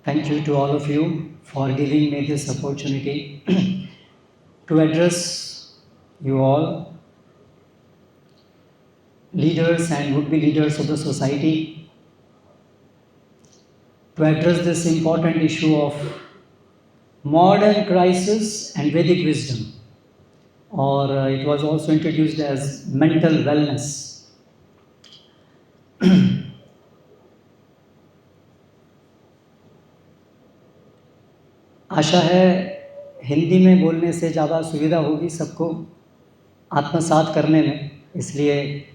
Thank you to all of you for giving me this opportunity to address you all, leaders and would-be leaders of the society, to address this important issue of modern crisis and Vedic wisdom, or it was also introduced as mental wellness. आशा है हिंदी में बोलने से ज़्यादा सुविधा होगी सबको आत्मसात करने में, इसलिए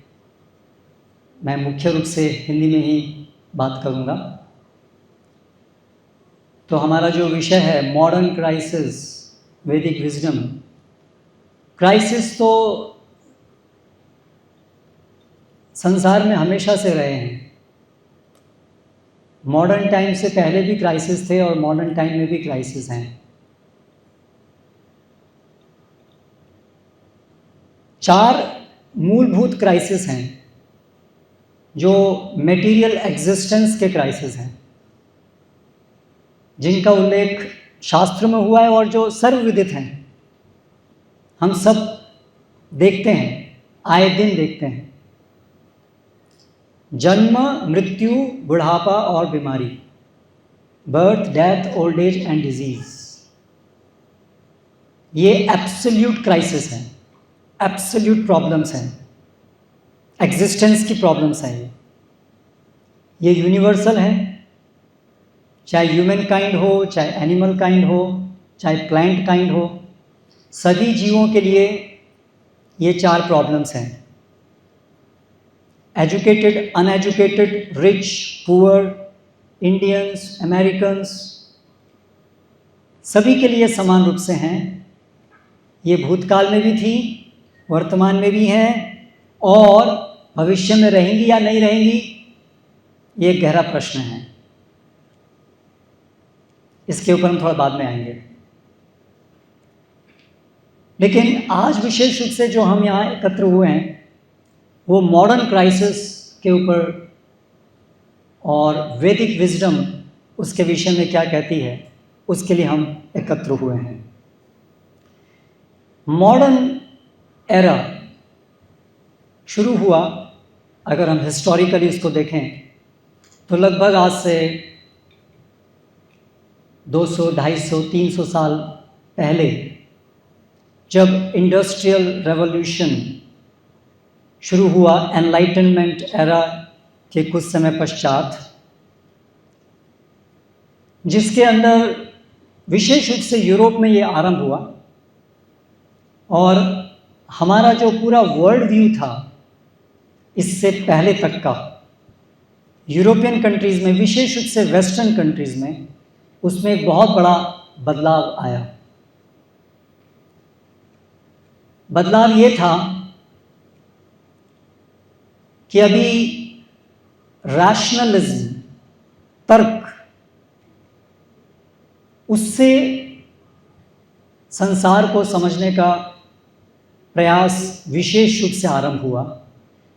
मैं मुख्य रूप से हिंदी में ही बात करूँगा। तो हमारा जो विषय है मॉडर्न क्राइसिस वैदिक विजडम। क्राइसिस तो संसार में हमेशा से रहे हैं। मॉडर्न टाइम से पहले भी क्राइसिस थे और मॉडर्न टाइम में भी क्राइसिस हैं। 4 मूलभूत क्राइसिस हैं जो मटेरियल एग्जिस्टेंस के क्राइसिस हैं, जिनका उल्लेख शास्त्र में हुआ है और जो सर्वविदित हैं, हम सब देखते हैं, आए दिन देखते हैं। जन्म, मृत्यु, बुढ़ापा और बीमारी, birth, death, old age and disease, ये एब्सोल्यूट क्राइसिस हैं, एब्सोल्यूट प्रॉब्लम्स हैं, एग्जिस्टेंस की प्रॉब्लम्स हैं। ये यूनिवर्सल हैं, चाहे ह्यूमन काइंड हो, चाहे एनिमल काइंड हो, चाहे प्लांट काइंड हो, सभी जीवों के लिए ये 4 प्रॉब्लम्स हैं। Educated, uneducated, rich, poor, Indians, Americans, सभी के लिए समान रूप से हैं। ये भूतकाल में भी थी, वर्तमान में भी हैं और भविष्य में रहेंगी या नहीं रहेंगी, ये एक गहरा प्रश्न है। इसके ऊपर हम थोड़ा बाद में आएंगे। लेकिन आज विशेष रूप से जो हम यहाँ एकत्र हुए हैं वो मॉडर्न क्राइसिस के ऊपर और वैदिक विजडम उसके विषय में क्या कहती है, उसके लिए हम एकत्र हुए हैं। मॉडर्न एरा शुरू हुआ, अगर हम हिस्टोरिकली इसको देखें तो लगभग आज से 200, 250, 300 साल पहले, जब इंडस्ट्रियल रेवोल्यूशन शुरू हुआ, एनलाइटनमेंट एरा के कुछ समय पश्चात, जिसके अंदर विशेष रूप से यूरोप में ये आरंभ हुआ और हमारा जो पूरा वर्ल्ड व्यू था इससे पहले तक का, यूरोपियन कंट्रीज़ में, विशेष रूप से वेस्टर्न कंट्रीज़ में, उसमें एक बहुत बड़ा बदलाव आया। बदलाव ये था कि अभी रैशनलिज्म, तर्क, उससे संसार को समझने का प्रयास विशेष रूप से आरंभ हुआ,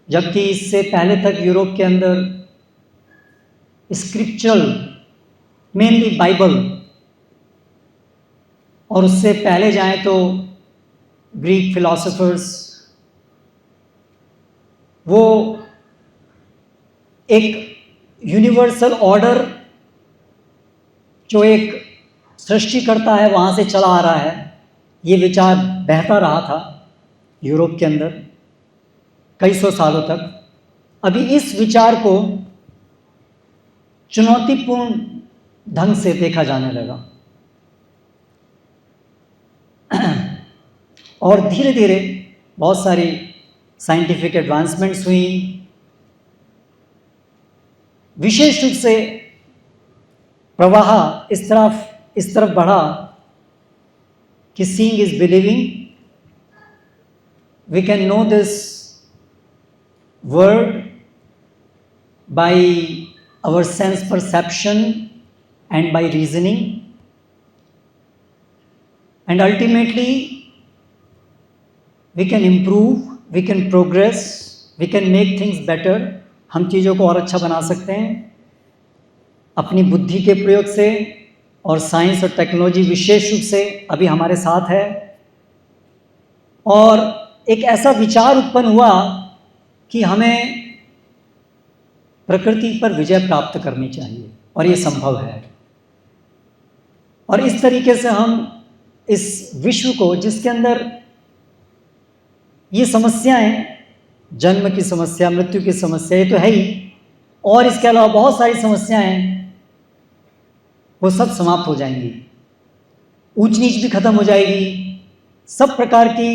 जबकि इससे पहले तक यूरोप के अंदर स्क्रिप्चरल, मेनली बाइबल, और उससे पहले जाएं तो ग्रीक फिलोसोफर्स, वो एक यूनिवर्सल ऑर्डर जो एक सृष्टि करता है वहाँ से चला आ रहा है, ये विचार बहता रहा था यूरोप के अंदर कई सौ सालों तक। अभी इस विचार को चुनौतीपूर्ण ढंग से देखा जाने लगा और धीरे धीरे बहुत सारी साइंटिफिक एडवांसमेंट्स हुई। विशेष रूप से प्रवाह इस तरफ बढ़ा कि seeing is believing, we can know this world by our sense perception and by reasoning, and ultimately we can improve, we can progress, we can make things better. हम चीज़ों को और अच्छा बना सकते हैं अपनी बुद्धि के प्रयोग से और साइंस और टेक्नोलॉजी विशेष रूप से अभी हमारे साथ है, और एक ऐसा विचार उत्पन्न हुआ कि हमें प्रकृति पर विजय प्राप्त करनी चाहिए, और ये संभव है। और इस तरीके से हम इस विश्व को, जिसके अंदर ये समस्याएं, जन्म की समस्या, मृत्यु की समस्या, ये तो है ही, और इसके अलावा बहुत सारी समस्याएं, वो सब समाप्त हो जाएंगी। ऊंच नीच भी खत्म हो जाएगी, सब प्रकार की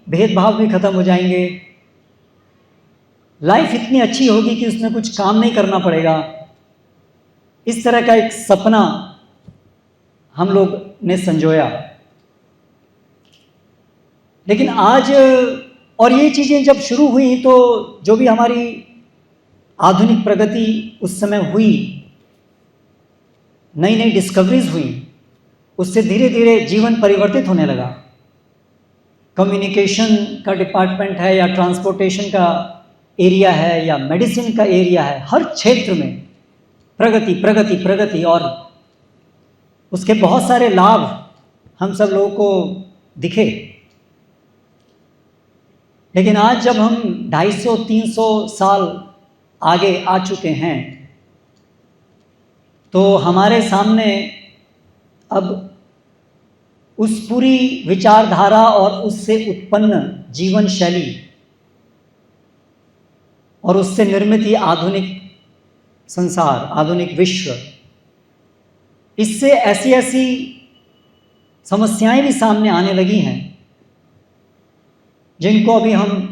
भेदभाव भी खत्म हो जाएंगे। लाइफ इतनी अच्छी होगी कि उसमें कुछ काम नहीं करना पड़ेगा। इस तरह का एक सपना हम लोग ने संजोया। लेकिन आज, और ये चीज़ें जब शुरू हुई तो जो भी हमारी आधुनिक प्रगति उस समय हुई, नई नई डिस्कवरीज हुई, उससे धीरे धीरे जीवन परिवर्तित होने लगा। कम्युनिकेशन का डिपार्टमेंट है, या ट्रांसपोर्टेशन का एरिया है, या मेडिसिन का एरिया है, हर क्षेत्र में प्रगति प्रगति प्रगति, और उसके बहुत सारे लाभ हम सब लोगों को दिखे। लेकिन आज जब हम 250-300 साल आगे आ चुके हैं, तो हमारे सामने अब उस पूरी विचारधारा और उससे उत्पन्न जीवन शैली और उससे निर्मित ये आधुनिक संसार, आधुनिक विश्व, इससे ऐसी ऐसी समस्याएं भी सामने आने लगी हैं जिनको अभी हम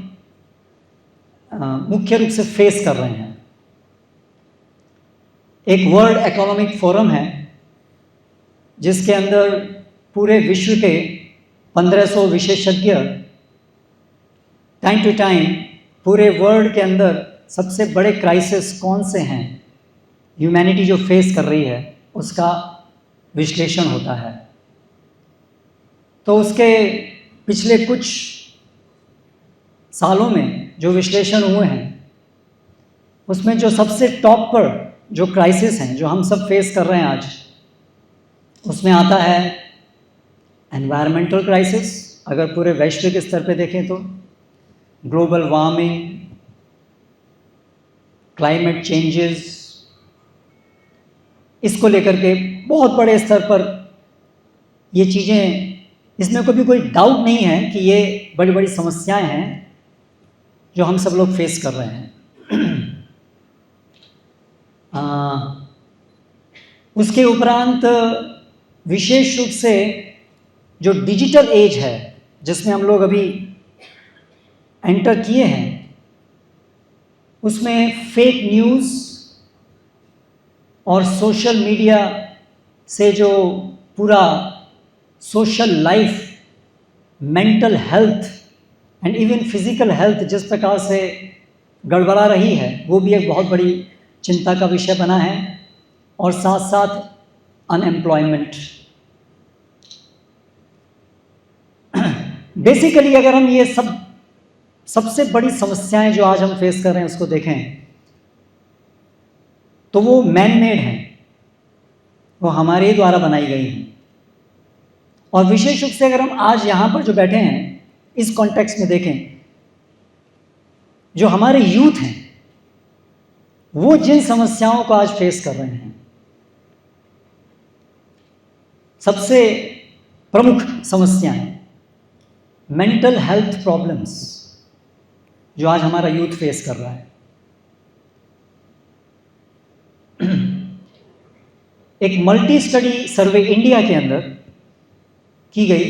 मुख्य रूप से फेस कर रहे हैं। एक वर्ल्ड इकोनॉमिक फोरम है जिसके अंदर पूरे विश्व के 1500 विशेषज्ञ टाइम टू टाइम पूरे वर्ल्ड के अंदर सबसे बड़े क्राइसिस कौन से हैं, ह्यूमैनिटी जो फेस कर रही है, उसका विश्लेषण होता है। तो उसके पिछले कुछ सालों में जो विश्लेषण हुए हैं, उसमें जो सबसे टॉप पर जो क्राइसिस हैं, जो हम सब फेस कर रहे हैं आज, उसमें आता है एनवायरमेंटल क्राइसिस। अगर पूरे वैश्विक स्तर पे देखें तो ग्लोबल वार्मिंग, क्लाइमेट चेंजेस, इसको लेकर के बहुत बड़े स्तर पर ये चीज़ें, इसमें कोई डाउट नहीं है कि ये बड़ी बड़ी समस्याएं हैं जो हम सब लोग फेस कर रहे हैं। उसके उपरांत विशेष रूप से जो डिजिटल एज है जिसमें हम लोग अभी एंटर किए हैं, उसमें फेक न्यूज़ और सोशल मीडिया से जो पूरा social life, mental health and even physical health जिस प्रकार से गड़बड़ा रही है, वो भी एक बहुत बड़ी चिंता का विषय बना है। और साथ साथ अनएम्प्लॉयमेंट। बेसिकली अगर हम ये सबसे बड़ी समस्याएं जो आज हम फेस कर रहे हैं उसको देखें, तो वो मैन मेड हैं, वो हमारे द्वारा बनाई गई हैं। और विशेष रूप से अगर हम आज यहाँ पर जो बैठे हैं इस कॉन्टेक्स्ट में देखें, जो हमारे यूथ हैं वो जिन समस्याओं को आज फेस कर रहे हैं, सबसे प्रमुख समस्याएं मेंटल हेल्थ प्रॉब्लम्स जो आज हमारा यूथ फेस कर रहा है। एक मल्टी स्टडी सर्वे इंडिया के अंदर की गई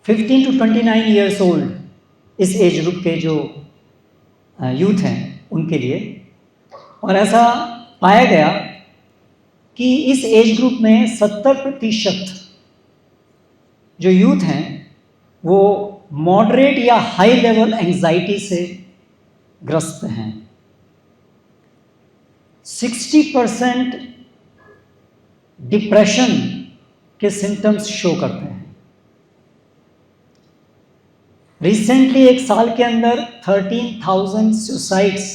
15 to 29 ईयर्स ओल्ड, इस एज ग्रुप के जो यूथ हैं उनके लिए, और ऐसा पाया गया कि इस एज ग्रुप में 70% जो यूथ हैं वो मॉडरेट या हाई लेवल एंजाइटी से ग्रस्त हैं। 60% डिप्रेशन के सिम्टम्स शो करते हैं। रिसेंटली एक साल के अंदर 13,000 सुसाइड्स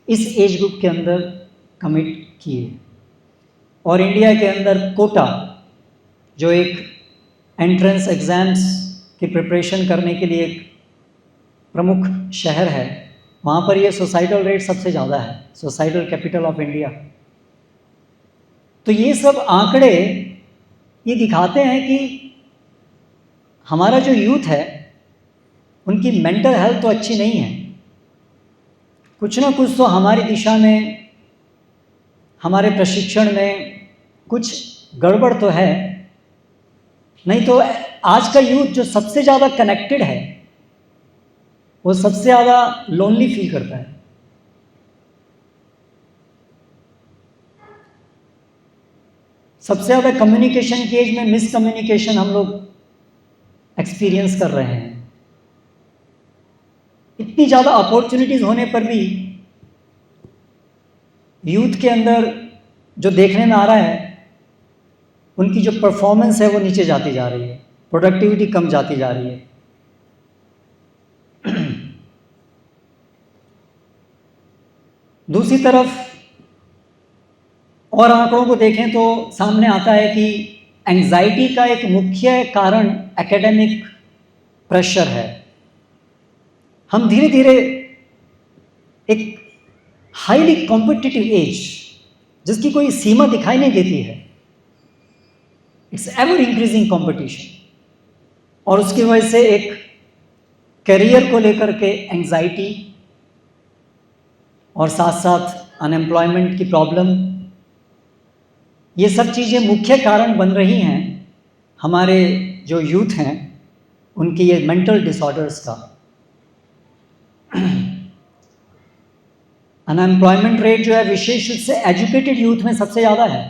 इस एज ग्रुप के अंदर कमिट किए। और इंडिया के अंदर कोटा, जो एक एंट्रेंस एग्ज़ाम्स की प्रिपरेशन करने के लिए एक प्रमुख शहर है, वहाँ पर ये सुसाइडल रेट सबसे ज़्यादा है, सुसाइडल कैपिटल ऑफ इंडिया। तो ये सब आंकड़े ये दिखाते हैं कि हमारा जो यूथ है उनकी मेंटल हेल्थ तो अच्छी नहीं है। कुछ ना कुछ तो हमारी दिशा में, हमारे प्रशिक्षण में कुछ गड़बड़ तो है। नहीं तो आज का यूथ जो सबसे ज़्यादा कनेक्टेड है वो सबसे ज़्यादा लोनली फील करता है। सबसे ज़्यादा कम्युनिकेशन की एज में मिस कम्युनिकेशन हम लोग एक्सपीरियंस कर रहे हैं। इतनी ज़्यादा अपॉर्चुनिटीज़ होने पर भी यूथ के अंदर जो देखने में आ रहा है, उनकी जो परफॉर्मेंस है वो नीचे जाती जा रही है, प्रोडक्टिविटी कम जाती जा रही है। दूसरी तरफ और आंकड़ों को देखें तो सामने आता है कि एंजाइटी का एक मुख्य कारण एकेडमिक प्रेशर है। हम धीरे धीरे एक हाईली कॉम्पिटिटिव एज, जिसकी कोई सीमा दिखाई नहीं देती है, इट्स एवर इंक्रीजिंग कंपटीशन, और उसकी वजह से एक करियर को लेकर के एंजाइटी और साथ साथ अनएम्प्लॉयमेंट की प्रॉब्लम, ये सब चीज़ें मुख्य कारण बन रही हैं हमारे जो यूथ हैं उनकी ये मेंटल डिसऑर्डर्स का। अनएम्प्लॉयमेंट रेट जो है विशेष रूप से एजुकेटेड यूथ में सबसे ज़्यादा है।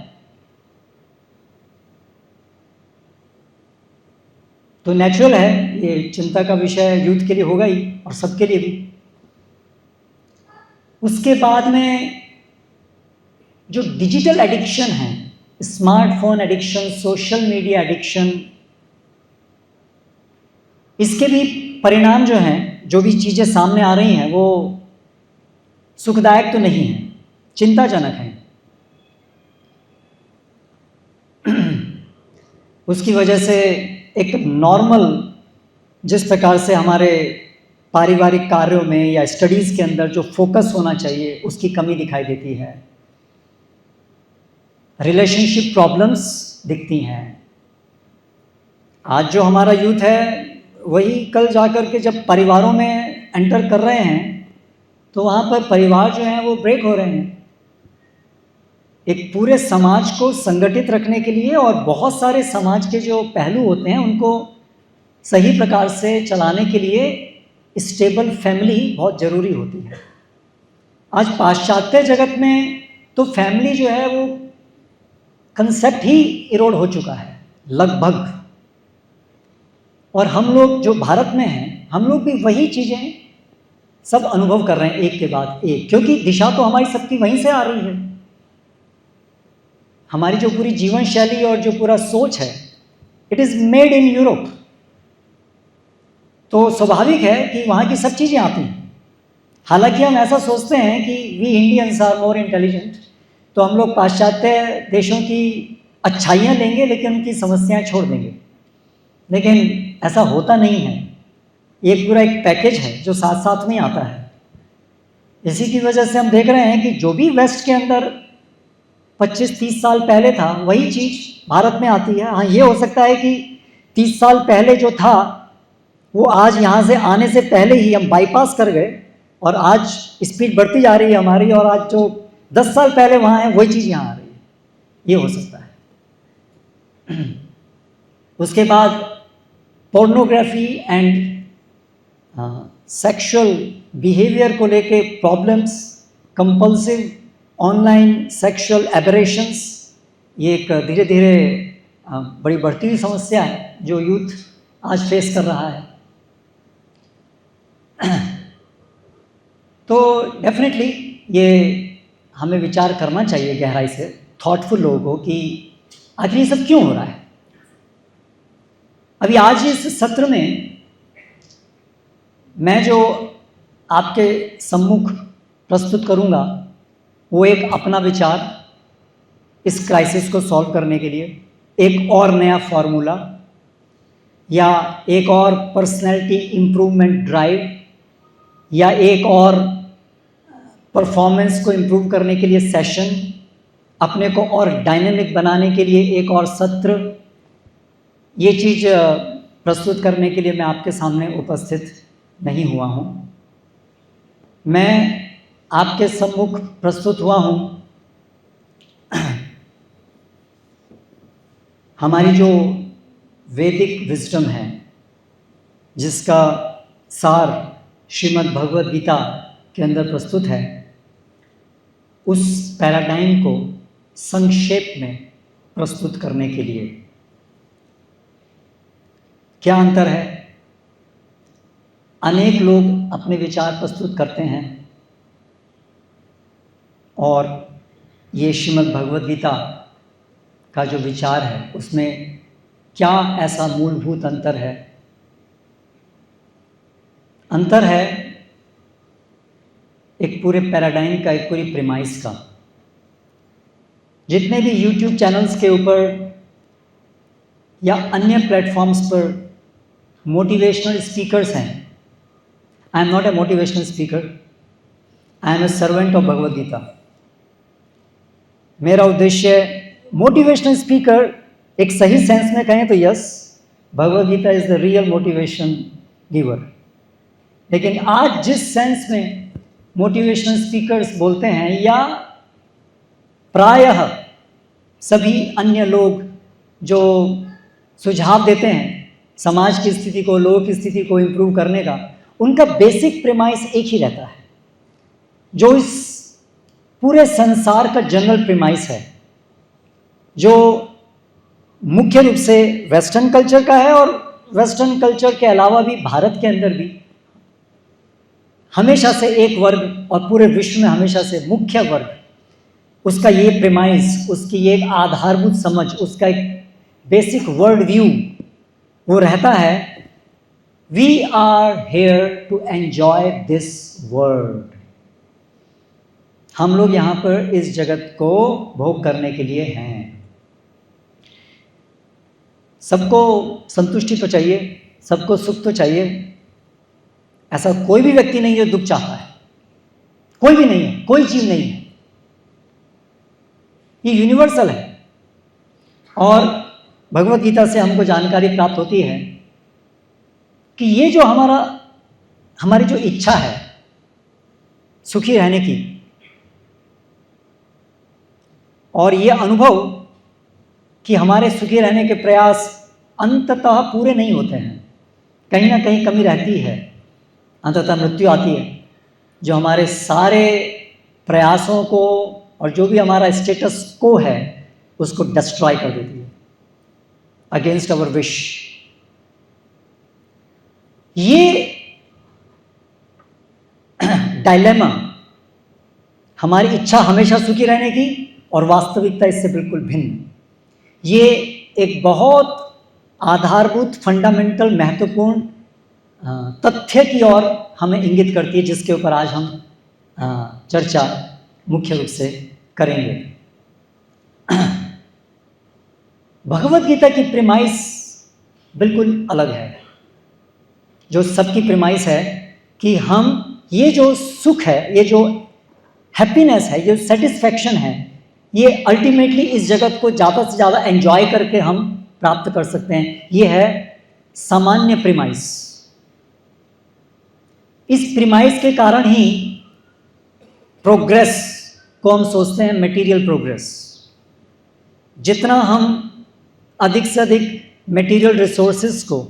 तो नेचुरल है, ये चिंता का विषय यूथ के लिए होगा ही और सबके लिए भी। उसके बाद में जो डिजिटल एडिक्शन है, smartphone addiction, social media addiction, इसके भी परिणाम जो हैं, जो भी चीज़ें सामने आ रही हैं वो सुखदायक तो नहीं है, चिंताजनक है। उसकी वजह से एक नॉर्मल, जिस प्रकार से हमारे पारिवारिक कार्यों में या स्टडीज़ के अंदर जो फोकस होना चाहिए उसकी कमी दिखाई देती है। रिलेशनशिप प्रॉब्लम्स दिखती हैं। आज जो हमारा यूथ है वही कल जाकर के जब परिवारों में एंटर कर रहे हैं तो वहाँ पर परिवार जो हैं वो ब्रेक हो रहे हैं। एक पूरे समाज को संगठित रखने के लिए और बहुत सारे समाज के जो पहलू होते हैं उनको सही प्रकार से चलाने के लिए स्टेबल फैमिली बहुत ज़रूरी होती है। आज पाश्चात्य जगत में तो फैमिली जो है वो कंसेप्ट ही इरोड हो चुका है लगभग, और हम लोग जो भारत में हैं हम लोग भी वही चीज़ें सब अनुभव कर रहे हैं एक के बाद एक, क्योंकि दिशा तो हमारी सबकी वहीं से आ रही है। हमारी जो पूरी जीवन शैली और जो पूरा सोच है it is made in Europe, तो स्वाभाविक है कि वहाँ की सब चीज़ें आती हैं। हालांकि हम ऐसा सोचते हैं कि we Indians are more intelligent, तो हम लोग पाश्चात्य देशों की अच्छाइयाँ लेंगे लेकिन उनकी समस्याएं छोड़ देंगे, लेकिन ऐसा होता नहीं है। एक पूरा एक पैकेज है जो साथ साथ में आता है। इसी की वजह से हम देख रहे हैं कि जो भी वेस्ट के अंदर 25-30 साल पहले था वही चीज़ भारत में आती है। हाँ, ये हो सकता है कि 30 साल पहले जो था वो आज यहाँ से आने से पहले ही हम बाईपास कर गए और आज स्पीड बढ़ती जा रही है हमारी, और आज जो 10 साल पहले वहाँ है वही चीज़ यहाँ आ रही है, ये हो सकता है। उसके बाद पोर्नोग्राफी एंड सेक्सुअल बिहेवियर को लेके problems, compulsive online sexual aberrations, ये एक धीरे धीरे बड़ी बढ़ती हुई समस्या है जो यूथ आज फेस कर रहा है। तो डेफिनेटली ये हमें विचार करना चाहिए गहराई से, थॉटफुल लोगों को, कि आखिर ये सब क्यों हो रहा है। अभी आज इस सत्र में मैं जो आपके सम्मुख प्रस्तुत करूंगा वो एक अपना विचार इस क्राइसिस को सॉल्व करने के लिए, एक और नया फार्मूला या एक और पर्सनैलिटी इम्प्रूवमेंट ड्राइव या एक और परफॉर्मेंस को इम्प्रूव करने के लिए सेशन, अपने को और डायनेमिक बनाने के लिए एक और सत्र, ये चीज़ प्रस्तुत करने के लिए मैं आपके सामने उपस्थित नहीं हुआ हूँ। मैं आपके सम्मुख प्रस्तुत हुआ हूँ हमारी जो वैदिक विजडम है, जिसका सार श्रीमद् भगवद गीता के अंदर प्रस्तुत है, उस पैराडाइम को संक्षेप में प्रस्तुत करने के लिए। क्या अंतर है? अनेक लोग अपने विचार प्रस्तुत करते हैं और ये श्रीमद् भगवद गीता का जो विचार है उसमें क्या ऐसा मूलभूत अंतर है? अंतर है एक पूरे पैराडाइम का, एक पूरी प्रीमाइस का। जितने भी YouTube चैनल्स के ऊपर या अन्य प्लेटफॉर्म्स पर मोटिवेशनल स्पीकर्स हैं, I am not a motivational speaker, I am a servant of Bhagavad Gita. मेरा उद्देश्य, मोटिवेशनल स्पीकर एक सही सेंस में कहें तो yes, Bhagavad Gita is the real motivation giver. लेकिन आज जिस सेंस में मोटिवेशनल स्पीकर्स बोलते हैं, या प्रायः सभी अन्य लोग जो सुझाव देते हैं समाज की स्थिति को, लोगों की स्थिति को इम्प्रूव करने का, उनका बेसिक प्रीमाइस एक ही रहता है, जो इस पूरे संसार का जनरल प्रीमाइस है, जो मुख्य रूप से वेस्टर्न कल्चर का है और वेस्टर्न कल्चर के अलावा भी भारत के अंदर भी हमेशा से एक वर्ग और पूरे विश्व में हमेशा से मुख्य वर्ग, उसका ये प्रीमाइस, उसकी ये एक आधारभूत समझ, उसका एक बेसिक वर्ल्ड व्यू वो रहता है, we are here to enjoy this world. हम लोग यहाँ पर इस जगत को भोग करने के लिए हैं। सबको संतुष्टि तो चाहिए, सबको सुख तो चाहिए। ऐसा कोई भी व्यक्ति नहीं जो दुख चाहता है, कोई भी नहीं है, कोई चीज नहीं है। ये यूनिवर्सल है। और भगवद गीता से हमको जानकारी प्राप्त होती है कि ये जो हमारी जो इच्छा है सुखी रहने की, और ये अनुभव कि हमारे सुखी रहने के प्रयास अंततः पूरे नहीं होते हैं, कहीं ना कहीं कमी रहती है, अंततः मृत्यु आती है, जो हमारे सारे प्रयासों को और जो भी हमारा स्टेटस को है उसको डिस्ट्रॉय कर देती है, अगेंस्ट अवर विश। ये डायलेमा, हमारी इच्छा हमेशा सुखी रहने की और वास्तविकता इससे बिल्कुल भिन्न, ये एक बहुत आधारभूत, फंडामेंटल, महत्वपूर्ण तथ्य की ओर हमें इंगित करती है, जिसके ऊपर आज हम चर्चा मुख्य रूप से करेंगे। भगवद गीता की प्रीमाइस बिल्कुल अलग है। जो सबकी प्रीमाइस है कि हम ये जो सुख है, ये जो हैप्पीनेस है, ये सेटिस्फैक्शन है, ये अल्टीमेटली इस जगत को ज़्यादा से ज़्यादा एंजॉय करके हम प्राप्त कर सकते हैं। ये है सामान्य प्रीमाइस। इस प्रीमाइस के कारण ही प्रोग्रेस को हम सोचते हैं मटेरियल प्रोग्रेस। जितना हम अधिक से अधिक मटेरियल रिसोर्सेज को,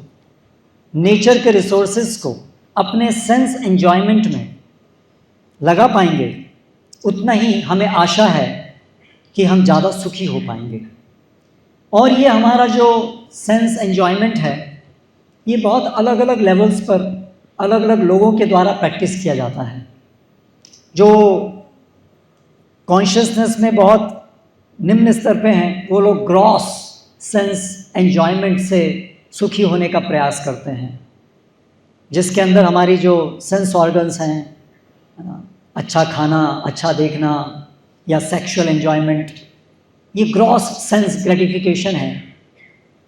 नेचर के रिसोर्सेज को अपने सेंस एंजॉयमेंट में लगा पाएंगे, उतना ही हमें आशा है कि हम ज़्यादा सुखी हो पाएंगे। और ये हमारा जो सेंस एंजॉयमेंट है, ये बहुत अलग अलग लेवल्स पर अलग अलग लोगों के द्वारा प्रैक्टिस किया जाता है। जो कॉन्शियसनेस में बहुत निम्न स्तर पे हैं, वो लोग ग्रॉस सेंस एंजॉयमेंट से सुखी होने का प्रयास करते हैं, जिसके अंदर हमारी जो सेंस ऑर्गन्स हैं, अच्छा खाना, अच्छा देखना या सेक्सुअल एंजॉयमेंट, ये ग्रॉस सेंस ग्रेटिफिकेशन है।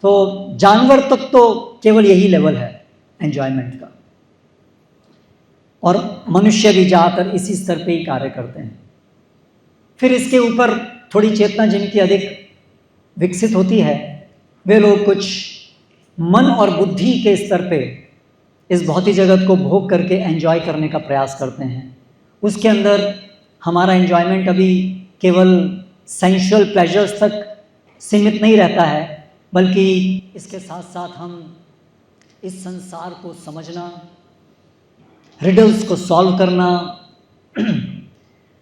तो जानवर तक तो केवल यही लेवल है एंजॉयमेंट का, और मनुष्य भी ज़्यादातर इसी स्तर पे ही कार्य करते हैं। फिर इसके ऊपर थोड़ी चेतना जिनकी अधिक विकसित होती है, वे लोग कुछ मन और बुद्धि के स्तर पे इस भौतिक जगत को भोग करके एंजॉय करने का प्रयास करते हैं। उसके अंदर हमारा एंजॉयमेंट अभी केवल सेंशुअल प्लेजर्स तक सीमित नहीं रहता है, बल्कि इसके साथ साथ हम इस संसार को समझना, रिडल्स को सॉल्व करना,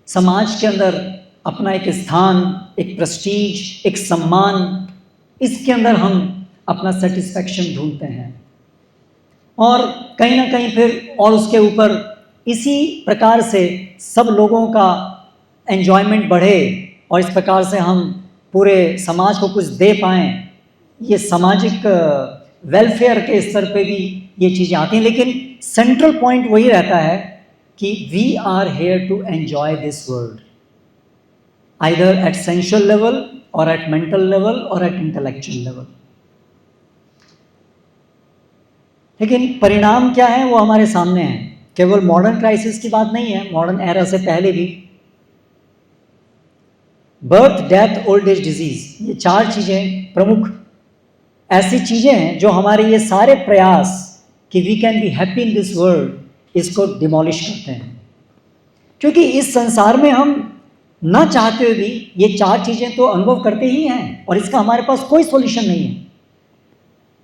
समाज के अंदर अपना एक स्थान, एक प्रेस्टीज, एक सम्मान, इसके अंदर हम अपना सेटिस्फैक्शन ढूंढते हैं। और कहीं ना कहीं फिर और उसके ऊपर इसी प्रकार से सब लोगों का एंजॉयमेंट बढ़े और इस प्रकार से हम पूरे समाज को कुछ दे पाएँ, ये सामाजिक वेलफेयर के स्तर पे भी ये चीज़ें आती हैं। लेकिन सेंट्रल पॉइंट वही रहता है कि we are here to enjoy this world, either at sensual level और एट मेंटल लेवल और एट इंटेलेक्चुअल लेवल। लेकिन परिणाम क्या है वो हमारे सामने है। केवल मॉडर्न क्राइसिस की बात नहीं है, मॉडर्न एरा से पहले भी birth, death, old age, disease, ये 4 चीज़ें प्रमुख ऐसी चीज़ें हैं जो हमारे ये सारे प्रयास कि we can be happy in this world, इसको डिमोलिश करते हैं। क्योंकि इस संसार में हम ना चाहते हुए भी ये 4 चीज़ें तो अनुभव करते ही हैं और इसका हमारे पास कोई सॉल्यूशन नहीं है।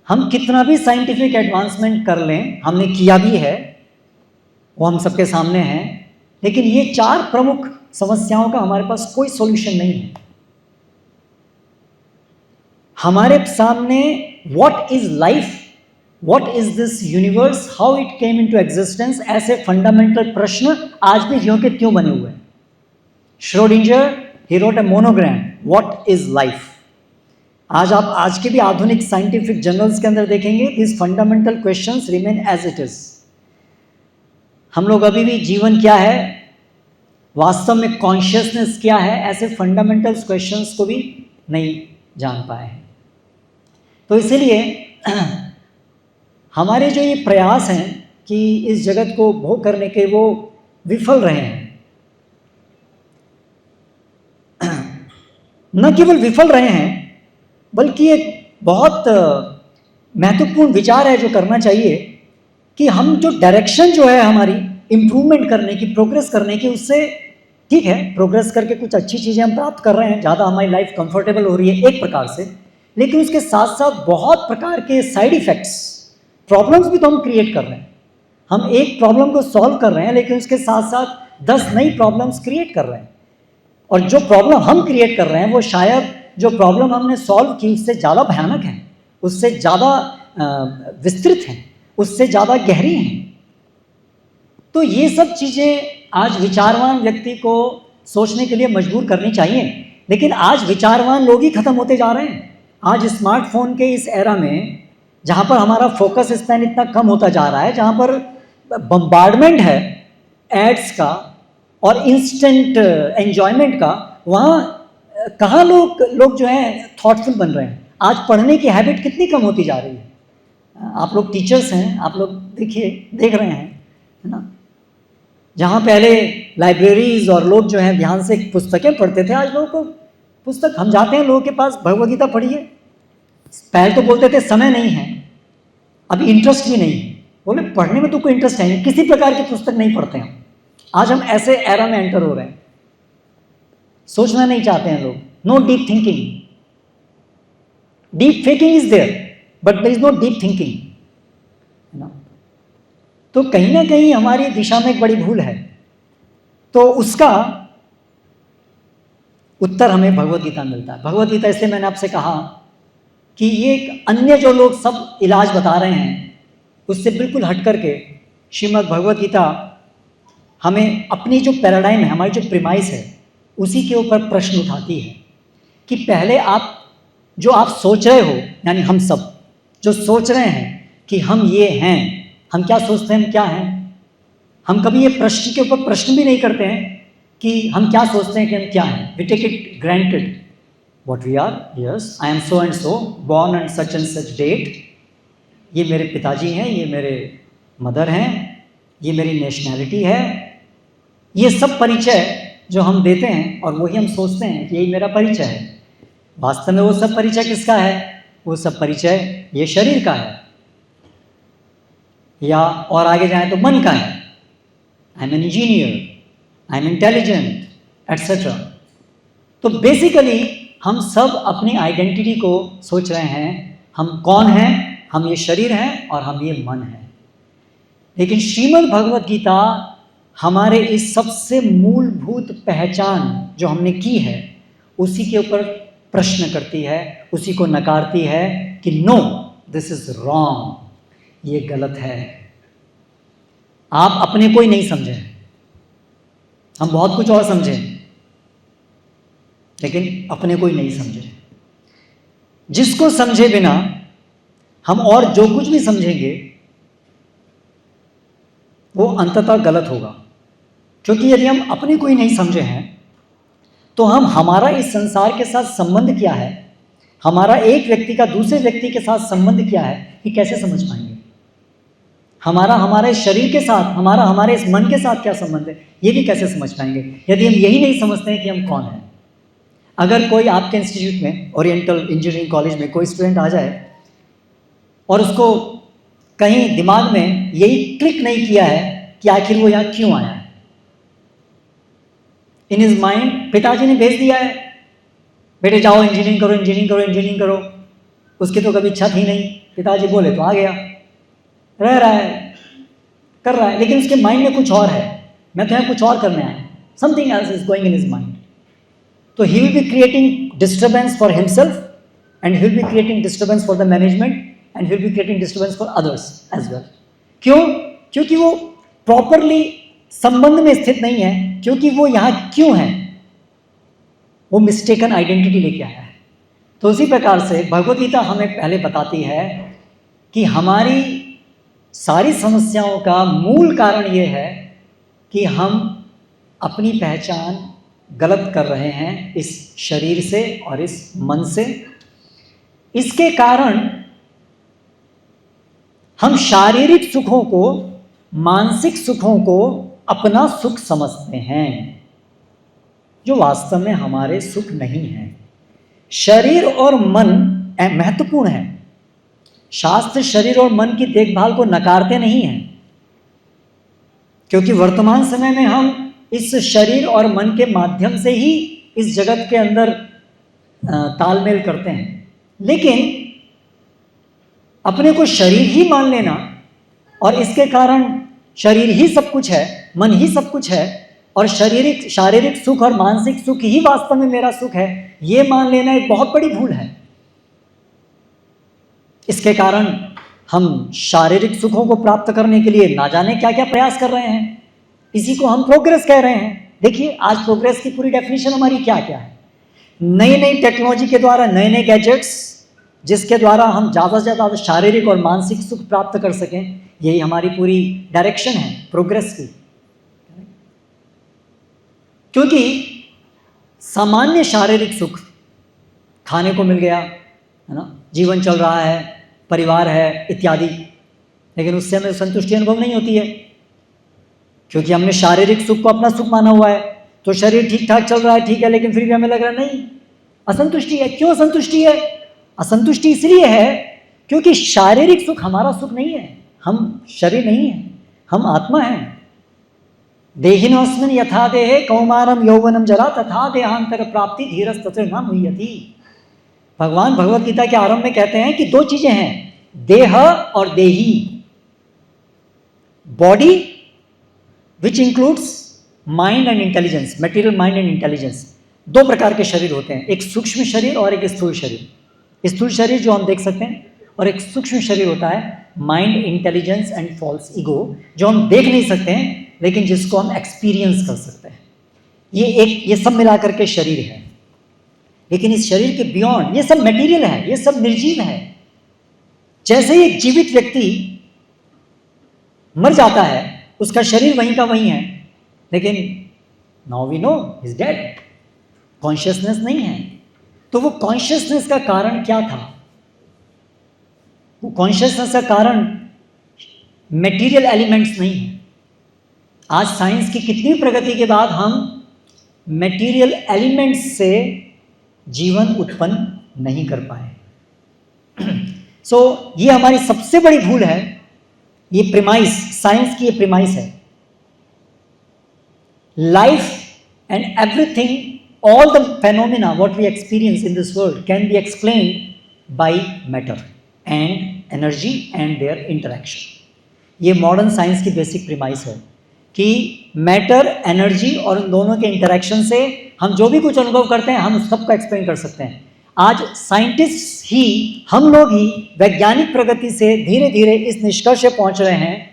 हम कितना भी साइंटिफिक एडवांसमेंट कर लें, हमने किया भी है, वो हम सबके सामने हैं, लेकिन ये 4 प्रमुख समस्याओं का हमारे पास कोई सॉल्यूशन नहीं है। हमारे सामने what is life, what is this universe, how it came into existence, ऐसे फंडामेंटल प्रश्न आज भी ज्यों के त्यों बने हुए हैं। Schrödinger, he wrote a monogram, what is life. आज आप आज के भी आधुनिक साइंटिफिक जर्नल्स के अंदर देखेंगे, this fundamental questions remain as it is. हम लोग अभी भी जीवन क्या है, वास्तव में कॉन्शियसनेस क्या है, ऐसे फंडामेंटल क्वेश्चंस को भी नहीं जान पाए हैं। तो इसलिए हमारे जो ये प्रयास हैं कि इस जगत को भोग करने के, वो विफल रहे हैं। न केवल विफल रहे हैं, बल्कि एक बहुत महत्वपूर्ण विचार है जो करना चाहिए कि हम जो डायरेक्शन जो है हमारी इम्प्रूवमेंट करने की, प्रोग्रेस करने की, उससे ठीक है, प्रोग्रेस करके कुछ अच्छी चीज़ें हम प्राप्त कर रहे हैं, ज़्यादा हमारी लाइफ कंफर्टेबल हो रही है एक प्रकार से, लेकिन उसके साथ साथ बहुत प्रकार के साइड इफ़ेक्ट्स, प्रॉब्लम्स भी तो हम क्रिएट कर रहे हैं। हम एक प्रॉब्लम को सॉल्व कर रहे हैं, लेकिन उसके साथ साथ 10 नई प्रॉब्लम्स क्रिएट कर रहे हैं। और जो प्रॉब्लम हम क्रिएट कर रहे हैं वो शायद जो प्रॉब्लम हमने सॉल्व की उससे ज़्यादा भयानक है, उससे ज़्यादा विस्तृत हैं, उससे ज़्यादा गहरी हैं। तो ये सब चीज़ें आज विचारवान व्यक्ति को सोचने के लिए मजबूर करनी चाहिए। लेकिन आज विचारवान लोग ही खत्म होते जा रहे हैं। आज स्मार्टफोन के इस एरा में, जहाँ पर हमारा फोकस स्पैन इतना कम होता जा रहा है, जहाँ पर बम्बार्डमेंट है एड्स का और इंस्टेंट एंजॉयमेंट का, वहाँ कहाँ लोग जो हैं थॉटफुल बन रहे हैं। आज पढ़ने की हैबिट कितनी कम होती जा रही है। आप लोग टीचर्स हैं, आप लोग देख रहे हैं, है ना। जहाँ पहले लाइब्रेरीज और लोग जो हैं ध्यान से पुस्तकें पढ़ते थे, आज लोगों को पुस्तक, हम जाते हैं लोगों के पास, भगवद गीता पढ़िए, पहले तो बोलते थे समय नहीं है, अभी इंटरेस्ट भी नहीं है। बोले पढ़ने में तो कोई इंटरेस्ट है नहीं, किसी प्रकार की पुस्तक नहीं पढ़ते हैं। आज हम ऐसे एरा में एंटर हो रहे हैं, सोचना नहीं चाहते हैं लोग। No deep thinking, deep faking is there but there is no deep thinking, है ना। तो कहीं ना कहीं हमारी दिशा में एक बड़ी भूल है। तो उसका उत्तर हमें भगवद गीता मिलता है। भगवद गीता, इसलिए मैंने आपसे कहा कि ये अन्य जो लोग सब इलाज बता रहे हैं उससे बिल्कुल हट करके श्रीमद् भगवद गीता हमें अपनी जो पैराडाइम है, हमारी जो प्रीमाइस है, उसी के ऊपर प्रश्न उठाती है कि पहले आप जो आप सोच रहे हो, यानी हम सब जो सोच रहे हैं कि हम ये हैं, हम क्या सोचते हैं, हम क्या हैं, हम कभी ये प्रश्न के ऊपर प्रश्न भी नहीं करते हैं कि हम क्या सोचते हैं कि हम क्या हैं। We take it granted. what we are, yes, I am so and so, born on such and such date, ये मेरे पिताजी हैं, ये मेरे मदर हैं, ये मेरी नेशनैलिटी है, ये सब परिचय जो हम देते हैं और वही हम सोचते हैं कि यही मेरा परिचय है। वास्तव में वो सब परिचय किसका है? वो सब परिचय ये शरीर का है, या और आगे जाएं तो मन का है। I am an engineer, I am intelligent, etcetera. तो बेसिकली हम सब अपनी आइडेंटिटी को सोच रहे हैं, हम कौन हैं, हम ये शरीर हैं और हम ये मन हैं। लेकिन श्रीमद् भगवत गीता हमारे इस सबसे मूलभूत पहचान जो हमने की है उसी के ऊपर प्रश्न करती है, उसी को नकारती है कि नो, दिस इज रॉन्ग, ये गलत है। आप अपने को ही नहीं समझे, हम बहुत कुछ और समझे, लेकिन अपने को ही नहीं समझे। जिसको समझे बिना हम और जो कुछ भी समझेंगे वो अंततः गलत होगा। क्योंकि यदि हम अपने को ही नहीं समझे हैं तो हम हमारा इस संसार के साथ संबंध क्या है, हमारा एक व्यक्ति का दूसरे व्यक्ति के साथ संबंध क्या है, ये कैसे समझ पाएंगे? हमारा इस शरीर के साथ, हमारे इस मन के साथ क्या संबंध है, ये भी कैसे समझ पाएंगे यदि हम यही नहीं समझते हैं कि हम कौन हैं। अगर कोई आपके इंस्टीट्यूट में, ओरिएंटल इंजीनियरिंग कॉलेज में कोई स्टूडेंट आ जाए और उसको कहीं दिमाग में यही क्लिक नहीं किया है कि आखिर वो यहाँ क्यों आया है, इन हिज माइंड पिताजी ने भेज दिया है, बेटे जाओ इंजीनियरिंग करो, इंजीनियरिंग करो, इंजीनियरिंग करो। उसकी तो कभी इच्छा थी नहीं, पिताजी बोले तो आ गया, रह रहा है, कर रहा है, लेकिन उसके माइंड में कुछ और है, मैं तो यहाँ कुछ और करने आया, something else is going in his mind. तो he will be creating disturbance for himself and he will be creating disturbance for the management and he will be creating disturbance for others as well. क्यों? क्योंकि वो properly संबंध में स्थित नहीं है, क्योंकि वो यहाँ क्यों है, वो मिस्टेकन आइडेंटिटी लेके आया है। तो उसी प्रकार से भगवद गीता हमें पहले बताती है कि हमारी सारी समस्याओं का मूल कारण ये है कि हम अपनी पहचान गलत कर रहे हैं इस शरीर से और इस मन से। इसके कारण हम शारीरिक सुखों को, मानसिक सुखों को अपना सुख समझते हैं, जो वास्तव में हमारे सुख नहीं है। शरीर और मन महत्वपूर्ण है। शास्त्र शरीर और मन की देखभाल को नकारते नहीं हैं, क्योंकि वर्तमान समय में हम इस शरीर और मन के माध्यम से ही इस जगत के अंदर तालमेल करते हैं। लेकिन अपने को शरीर ही मान लेना और इसके कारण शरीर ही सब कुछ है, मन ही सब कुछ है और शारीरिक सुख और मानसिक सुख ही वास्तव में मेरा सुख है, ये मान लेना एक बहुत बड़ी भूल है। इसके कारण हम शारीरिक सुखों को प्राप्त करने के लिए ना जाने क्या क्या प्रयास कर रहे हैं, इसी को हम प्रोग्रेस कह रहे हैं। देखिए आज प्रोग्रेस की पूरी डेफिनेशन हमारी क्या क्या है। नई नई टेक्नोलॉजी के द्वारा नए नए गैजेट्स, जिसके द्वारा हम ज़्यादा से ज़्यादा शारीरिक और मानसिक सुख प्राप्त कर सकें, यही हमारी पूरी डायरेक्शन है प्रोग्रेस की। क्योंकि सामान्य शारीरिक सुख, खाने को मिल गया है ना, जीवन चल रहा है, परिवार है इत्यादि, लेकिन उससे हमें संतुष्टि अनुभव नहीं होती है, क्योंकि हमने शारीरिक सुख को अपना सुख माना हुआ है। तो शरीर ठीक ठाक चल रहा है, ठीक है, लेकिन फिर भी हमें लग रहा है नहीं, असंतुष्टि है। क्यों असंतुष्टि है? असंतुष्टि इसलिए है क्योंकि शारीरिक सुख हमारा सुख नहीं है, हम शरीर नहीं है, हम आत्मा हैं। देहिनोऽस्मिन् यथा देहे कौमारम यौवनम जरा तथा देहांतर प्राप्ति धीरज तत्र न मुह्यति। भगवान भगवत गीता के आरंभ में कहते हैं कि दो चीजें हैं, देह और देही। Body which includes mind and intelligence, material mind and intelligence. दो प्रकार के शरीर होते हैं, एक सूक्ष्म शरीर और एक स्थूल शरीर। स्थूल शरीर जो हम देख सकते हैं और एक सूक्ष्म शरीर होता है mind, intelligence and false ego, जो हम देख नहीं सकते हैं लेकिन जिसको हम एक्सपीरियंस कर सकते हैं। ये सब मिलाकर के शरीर है। लेकिन इस शरीर के बियॉन्ड ये सब मटेरियल है, ये सब निर्जीव है। जैसे ही एक जीवित व्यक्ति मर जाता है उसका शरीर वहीं का वहीं है, लेकिन now we know he is dead, consciousness नहीं है। तो वो कॉन्शियसनेस का कारण क्या था? वो कॉन्शियसनेस का कारण मटेरियल एलिमेंट्स नहीं है। आज साइंस की कितनी प्रगति के बाद हम मटेरियल एलिमेंट्स से जीवन उत्पन्न नहीं कर पाए। ये हमारी सबसे बड़ी भूल है। ये प्रीमाइस, साइंस की ये प्रीमाइस है। Life and everything, all the phenomena what we experience in this world can be explained by matter and energy and their interaction. ये मॉडर्न साइंस की बेसिक प्रीमाइस है कि मैटर, एनर्जी और उन दोनों के इंटरेक्शन से हम जो भी कुछ अनुभव करते हैं हम उस सबको एक्सप्लेन कर सकते हैं। आज साइंटिस्ट ही, हम लोग ही वैज्ञानिक प्रगति से धीरे धीरे इस निष्कर्ष पे पहुंच रहे हैं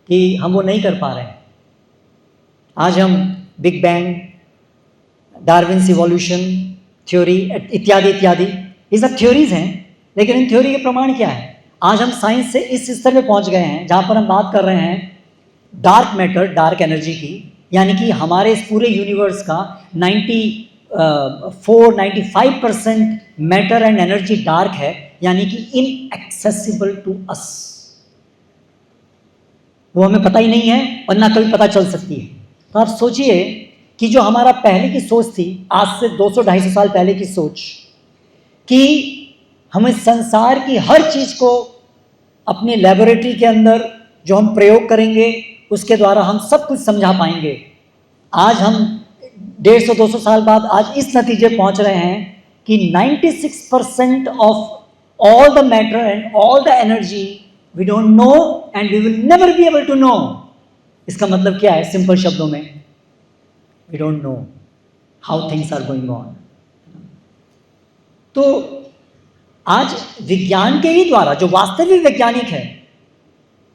कि हम वो नहीं कर पा रहे हैं। आज हम big bang, Darwin's evolution theory इत्यादि इत्यादि, ये सब थ्योरीज हैं, लेकिन इन थ्योरी के प्रमाण क्या है? आज हम साइंस से इस स्तर पे पहुंच गए हैं जहां पर हम बात कर रहे हैं डार्क मैटर, डार्क एनर्जी की, यानी कि हमारे इस पूरे यूनिवर्स का 94-95% मैटर एंड एनर्जी डार्क है, यानी कि इनएक्सेसिबल टू अस। वो हमें पता ही नहीं है और ना कभी पता चल सकती है। तो आप सोचिए कि जो हमारा पहले की सोच थी, आज से 200-250 साल पहले की सोच, कि हमें संसार की हर चीज को अपनी लेबोरेटरी के अंदर जो हम प्रयोग करेंगे उसके द्वारा हम सब कुछ समझा पाएंगे। आज हम 150-200 साल बाद आज इस नतीजे पहुंच रहे हैं कि 96% of all the matter and all the energy we don't know and we will never be able to know. इसका मतलब क्या है? सिंपल शब्दों में, we don't know how things are going on. तो आज विज्ञान के ही द्वारा जो वास्तविक वैज्ञानिक है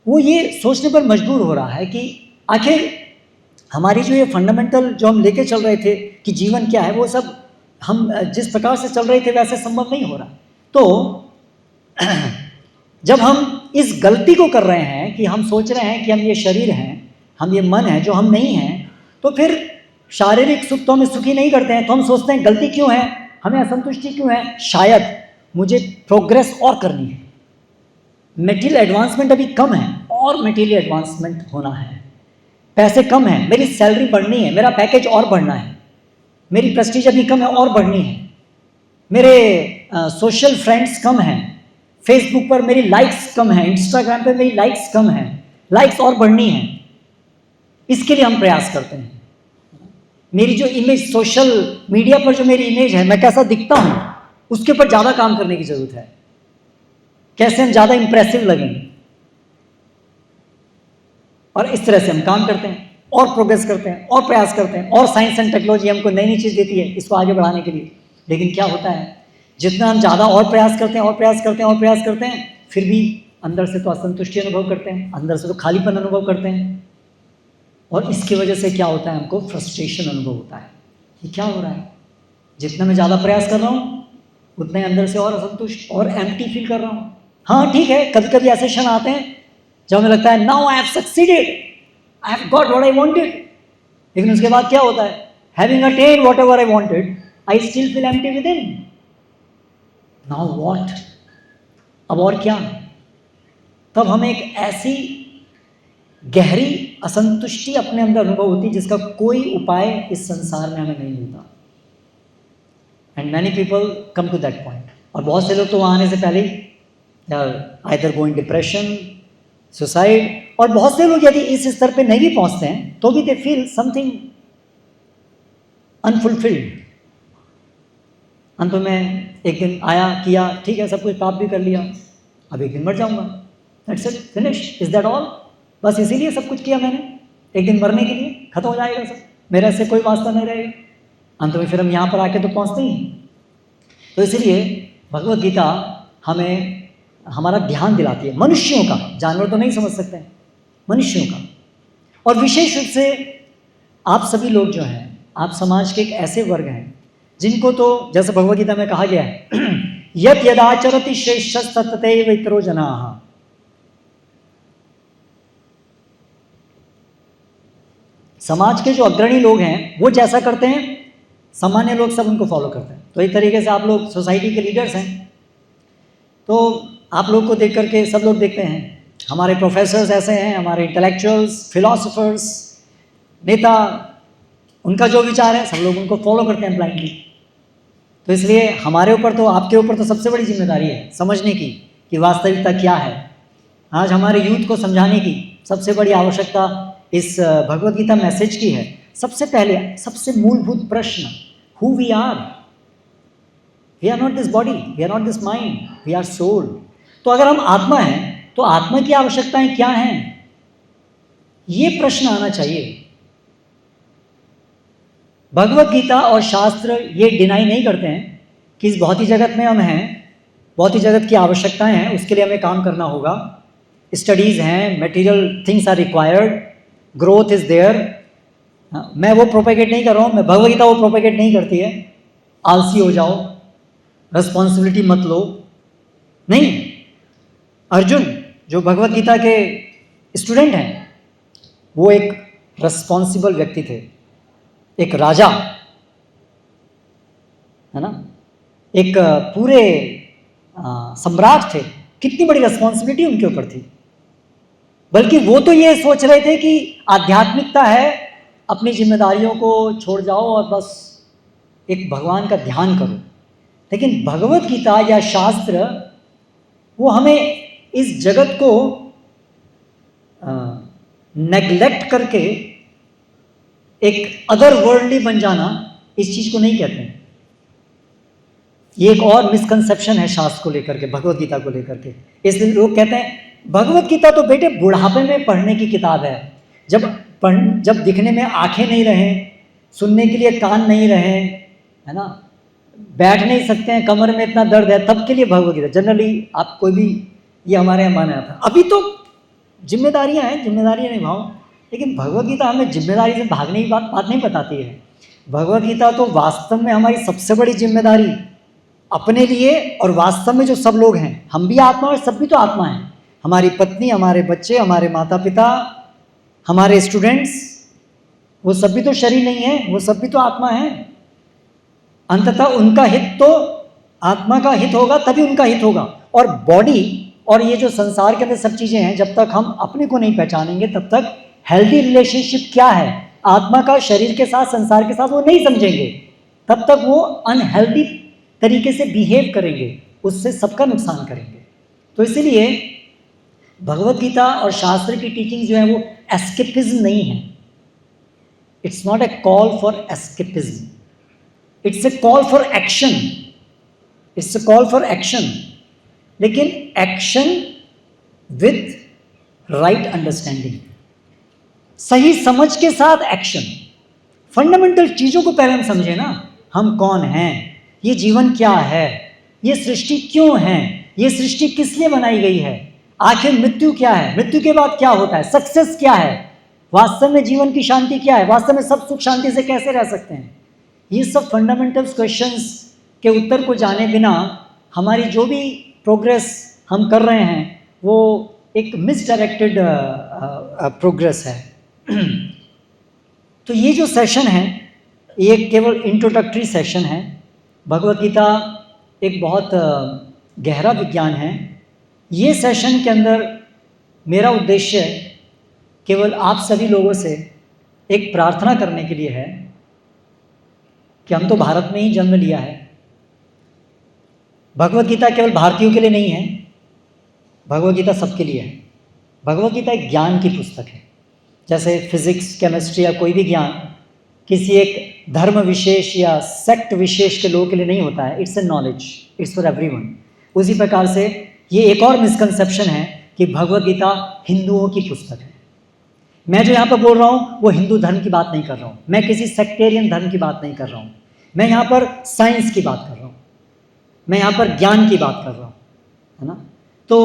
वो ये सोचने पर मजबूर हो रहा है कि आखिर हमारी जो ये फंडामेंटल जो हम लेके चल रहे थे कि जीवन क्या है, वो सब हम जिस प्रकार से चल रहे थे वैसे संभव नहीं हो रहा। तो जब हम इस गलती को कर रहे हैं कि हम सोच रहे हैं कि हम ये शरीर हैं, हम ये मन है, जो हम नहीं हैं, तो फिर शारीरिक सुख तो हमें सुखी नहीं करते हैं, तो हम सोचते हैं गलती क्यों है, हमें असंतुष्टि क्यों है, शायद मुझे प्रोग्रेस और करनी है, मटेरियल एडवांसमेंट अभी कम है और मटेरियल एडवांसमेंट होना है, पैसे कम है, मेरी सैलरी बढ़नी है, मेरा पैकेज और बढ़ना है, मेरी प्रेस्टीज अभी कम है और बढ़नी है, मेरे सोशल फ्रेंड्स कम हैं, फेसबुक पर मेरी लाइक्स कम है, इंस्टाग्राम पर मेरी लाइक्स कम है, लाइक्स और बढ़नी है। इसके लिए हम प्रयास करते हैं। मेरी जो इमेज सोशल मीडिया पर जो मेरी इमेज है, मैं कैसा दिखता हूं, उसके ऊपर ज़्यादा काम करने की जरूरत है। कैसे हम ज़्यादा इंप्रेसिव लगेंगे, और इस तरह से हम काम करते हैं और प्रोग्रेस करते हैं और प्रयास करते हैं, और साइंस एंड टेक्नोलॉजी हमको नई नई चीज़ देती है इसको आगे बढ़ाने के लिए। लेकिन क्या होता है, जितना हम ज़्यादा और प्रयास करते हैं और प्रयास करते हैं और प्रयास करते हैं, फिर भी अंदर से तो असंतुष्टि अनुभव करते हैं, अंदर से तो खालीपन अनुभव करते हैं, और इसकी वजह से क्या होता है, हमको फ्रस्ट्रेशन अनुभव होता है। ये क्या हो रहा है, जितना मैं ज़्यादा प्रयास कर रहा हूँ उतने अंदर से और असंतुष्ट और एम्प्टी फील कर रहा हूँ। हाँ ठीक है, कभी कभी ऐसे क्षण आते हैं जब हमें लगता है now I have succeeded, I have got what I wanted, लेकिन उसके बाद क्या होता है, having attend whatever I wanted, I still feel empty with in. Now what, अब और क्या? तब हमें एक ऐसी गहरी असंतुष्टि अपने अंदर अनुभव होती जिसका कोई उपाय इस संसार में हमें नहीं मिलता। And many people come to that point, और बहुत से लोग तो वहाँ आने से पहले ही either go in depression, suicide, और बहुत से लोग यदि इस स्तर पे नहीं भी पहुंचते हैं तो भी दे फील समथिंग अनफुलफिल्ड। अंत में एक दिन आया किया, ठीक है, सब कुछ प्राप्त भी कर लिया, अब एक दिन मर जाऊंगा, that's it, finish, is that all? बस इसीलिए सब कुछ किया मैंने, एक दिन मरने के लिए, खत्म हो जाएगा सब, मेरा से कोई वास्ता नहीं रहेगा। अंत में फिर हम यहाँ पर आके तो पहुँचते ही। तो इसलिए भगवत गीता हमें हमारा ध्यान दिलाती है मनुष्यों का, जानवर तो नहीं समझ सकते हैं, मनुष्यों का। और विशेष रूप से आप सभी लोग जो हैं, आप समाज के एक ऐसे वर्ग हैं जिनको तो जैसे भगवत गीता में कहा गया है यत् यदाचरति श्रेष्ठ ततैव इतरो जनाः, समाज के जो अग्रणी लोग हैं वो जैसा करते हैं सामान्य लोग सब उनको फॉलो करते हैं। तो एक तरीके से आप लोग सोसाइटी के लीडर्स हैं, तो आप लोग को देख करके सब लोग देखते हैं। हमारे प्रोफेसर्स ऐसे हैं, हमारे इंटेलेक्चुअल्स, फिलोसोफर्स, नेता, उनका जो विचार है सब लोग उनको फॉलो करते हैं ब्लाइंडली। तो इसलिए हमारे ऊपर तो, आपके ऊपर तो सबसे बड़ी जिम्मेदारी है समझने की कि वास्तविकता क्या है। आज हमारे यूथ को समझाने की सबसे बड़ी आवश्यकता इस भगवद गीता मैसेज की है। सबसे पहले सबसे मूलभूत प्रश्न, who we are not this body, we are not this mind, we are soul. तो अगर हम आत्मा हैं तो आत्मा की आवश्यकताएं क्या हैं, ये प्रश्न आना चाहिए। भगवद गीता और शास्त्र ये डिनाई नहीं करते हैं कि इस भौतिक जगत में हम हैं, भौतिक जगत की आवश्यकताएं हैं, उसके लिए हमें काम करना होगा, स्टडीज़ हैं, material things are required, growth is there. मैं वो प्रोपेगेट नहीं कर रहा हूँ, मैं भगवद गीता वो प्रोपेगेट नहीं करती है आलसी हो जाओ, रिस्पॉन्सिबिलिटी मत लो, नहीं। अर्जुन जो भगवद गीता के स्टूडेंट हैं वो एक रिस्पॉन्सिबल व्यक्ति थे, एक राजा, है ना, एक पूरे सम्राट थे। कितनी बड़ी रिस्पॉन्सिबिलिटी उनके ऊपर थी। बल्कि वो तो ये सोच रहे थे कि आध्यात्मिकता है, अपनी जिम्मेदारियों को छोड़ जाओ और बस एक भगवान का ध्यान करो। लेकिन भगवद गीता या शास्त्र वो हमें इस जगत को नेग्लेक्ट करके एक अदर वर्ल्डली बन जाना, इस चीज़ को नहीं कहते हैं। ये एक और मिसकंसेप्शन है शास्त्र को लेकर के, भगवद गीता को लेकर के। इसलिए लोग कहते हैं भगवद गीता तो बेटे बुढ़ापे में पढ़ने की किताब है, जब दिखने में आंखें नहीं रहें, सुनने के लिए कान नहीं रहें, है ना, बैठ नहीं सकते हैं, कमर में इतना दर्द है, तब के लिए भगवद गीता। जनरली आप कोई भी ये हमारे यहाँ माना जाता है। अभी तो जिम्मेदारियाँ हैं, जिम्मेदारियाँ निभाओ, लेकिन भगवद गीता हमें जिम्मेदारी से भागने की बात नहीं बताती है। भगवद गीता तो वास्तव में हमारी सबसे बड़ी जिम्मेदारी अपने लिए, और वास्तव में जो सब लोग हैं, हम भी आत्मा और सब भी तो आत्मा हैं। हमारी पत्नी, हमारे बच्चे, हमारे माता पिता, हमारे स्टूडेंट्स, वो सब भी तो शरीर नहीं है, वो सब भी तो आत्मा है। अंततः उनका हित तो, आत्मा का हित होगा तभी उनका हित होगा। और बॉडी और ये जो संसार के अंदर सब चीज़ें हैं, जब तक हम अपने को नहीं पहचानेंगे तब तक हेल्दी रिलेशनशिप क्या है आत्मा का शरीर के साथ, संसार के साथ, वो नहीं समझेंगे। तब तक वो अनहेल्दी तरीके से बिहेव करेंगे, उससे सबका नुकसान करेंगे। तो इसीलिए भगवद गीता और शास्त्र की टीचिंग जो है वो एस्केपिज्म नहीं है। It's not a call for escapism, it's a call for action, it's a call for action. लेकिन एक्शन विथ राइट अंडरस्टैंडिंग, सही समझ के साथ एक्शन। फंडामेंटल चीज़ों को पहले हम समझे ना, हम कौन हैं, ये जीवन क्या है, ये सृष्टि क्यों है, ये सृष्टि किस लिए बनाई गई है, आखिर मृत्यु क्या है, मृत्यु के बाद क्या होता है, सक्सेस क्या है, वास्तव में जीवन की शांति क्या है, वास्तव में सब सुख शांति से कैसे रह सकते हैं। ये सब फंडामेंटल क्वेश्चंस के उत्तर को जाने बिना हमारी जो भी प्रोग्रेस हम कर रहे हैं वो एक मिसडायरेक्टेड प्रोग्रेस है। तो ये जो सेशन है ये केवल इंट्रोडक्टरी सेशन है। भगवद गीता एक बहुत गहरा विज्ञान है। ये सेशन के अंदर मेरा उद्देश्य केवल आप सभी लोगों से एक प्रार्थना करने के लिए है कि हम तो भारत में ही जन्म लिया है। भगवद गीता केवल भारतीयों के लिए नहीं है, भगवद गीता सबके लिए है। भगवद गीता एक ज्ञान की पुस्तक है। जैसे फिजिक्स, केमिस्ट्री या कोई भी ज्ञान किसी एक धर्म विशेष या सेक्ट विशेष के लोगों के लिए नहीं होता है, it's a knowledge, it's for everyone. उसी प्रकार से ये एक और मिसकंसेप्शन है कि भगवद गीता हिंदुओं की पुस्तक है। मैं जो यहाँ पर बोल रहा हूँ वो हिंदू धर्म की बात नहीं कर रहा हूँ, मैं किसी सेक्टेरियन धर्म की बात नहीं कर रहा हूँ, मैं यहाँ पर साइंस की बात कर रहा हूँ, मैं यहाँ पर ज्ञान की बात कर रहा हूँ, है ना। तो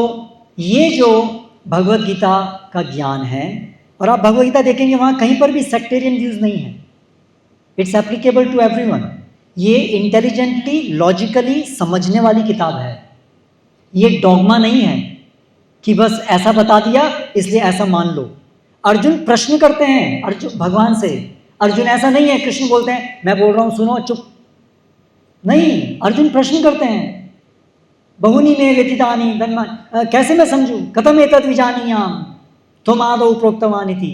ये जो भगवद गीता का ज्ञान है, और आप भगवद गीता देखेंगे वहाँ कहीं पर भी सेक्टेरियन व्यूज़ नहीं है, इट्स एप्लीकेबल टू एवरीवन। ये इंटेलिजेंटली, लॉजिकली समझने वाली किताब है। ये डॉगमा नहीं है कि बस ऐसा बता दिया इसलिए ऐसा मान लो। अर्जुन प्रश्न करते हैं अर्जुन भगवान से, अर्जुन ऐसा नहीं है कृष्ण बोलते हैं मैं बोल रहा हूं सुनो चुप, नहीं, अर्जुन प्रश्न करते हैं बहुनी में व्यतीतानि धन्मान, कैसे मैं समझूं, कथम एतद् विजानीयाम त्वम् आदौ प्रोक्तवानिति,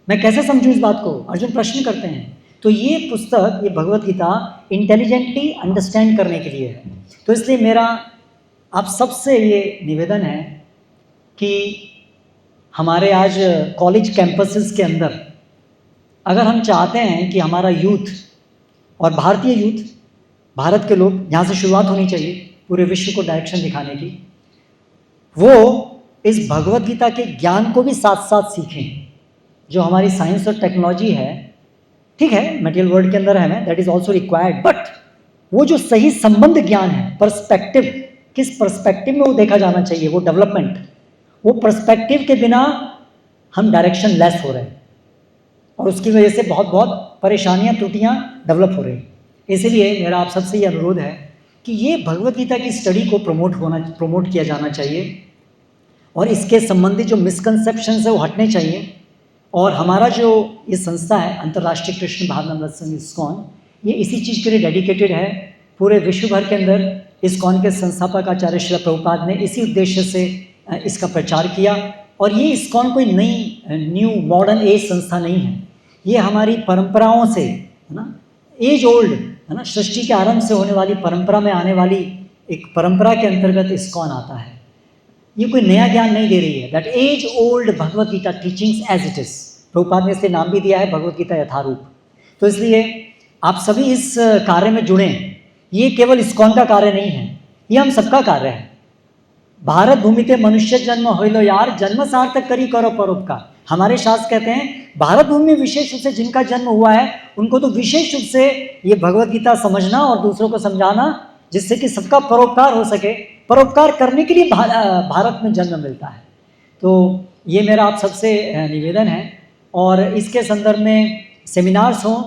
मैं कैसे समझूं इस बात को, अर्जुन प्रश्न करते हैं। तो ये पुस्तक, ये भगवत गीता इंटेलिजेंटली अंडरस्टैंड करने के लिए है। तो इसलिए मेरा आप सबसे ये निवेदन है कि हमारे आज कॉलेज कैंपसेस के अंदर अगर हम चाहते हैं कि हमारा यूथ और भारतीय यूथ, भारत के लोग, यहाँ से शुरुआत होनी चाहिए पूरे विश्व को डायरेक्शन दिखाने की, वो इस भगवत गीता के ज्ञान को भी साथ साथ सीखें। जो हमारी साइंस और टेक्नोलॉजी है, ठीक है, मटेरियल वर्ल्ड के अंदर है, that is also required, but वो जो सही संबंध ज्ञान है, पर्सपेक्टिव, किस पर्सपेक्टिव में वो देखा जाना चाहिए, वो डेवलपमेंट, वो पर्सपेक्टिव के बिना हम डायरेक्शन लेस हो रहे हैं और उसकी वजह से बहुत बहुत परेशानियां, त्रुटियां डेवलप हो रही हैं। इसीलिए मेरा आप सबसे ये अनुरोध है कि ये भगवत गीता की स्टडी को प्रमोट किया जाना चाहिए और इसके संबंधित जो मिसकंसेप्शन है वो हटने चाहिए। और हमारा जो ये संस्था है अंतर्राष्ट्रीय कृष्ण भावनामृत संघ इस्कॉन, ये इसी चीज़ के लिए डेडिकेटेड है। पूरे विश्व भर के अंदर इस्कॉन के संस्थापक आचार्य श्रील प्रभुपाद ने इसी उद्देश्य से इसका प्रचार किया। और ये इस्कॉन कोई नई न्यू मॉडर्न एज संस्था नहीं है, ये हमारी परंपराओं से, है ना, एज ओल्ड, है ना, सृष्टि के आरंभ से होने वाली परंपरा में आने वाली एक परंपरा के अंतर्गत इस्कॉन आता है। ये कोई नया ज्ञान नहीं दे रही है, that as old Bhagavad Gita teachings as it is, Prabhupada ने इसलिए नाम भी दिया है भगवत गीता यथारूप। तो इसलिए आप सभी इस कार्य में जुड़ें। ये केवल इस्कॉन का कार्य नहीं है, ये हम सबका कार्य है। भारत भूमिते मनुष्य जन्म होइलो यार, जन्म सार्थक करी करो परोपकार। हमारे शास्त्र कहते हैं भारत भूमि में विशेष रूप से जिनका जन्म हुआ है उनको तो विशेष रूप से ये भगवत गीता समझना और दूसरों को समझाना, जिससे कि सबका परोपकार हो सके। परोपकार करने के लिए भारत में जन्म मिलता है। तो ये मेरा आप सबसे निवेदन है। और इसके संदर्भ में सेमिनार्स हों,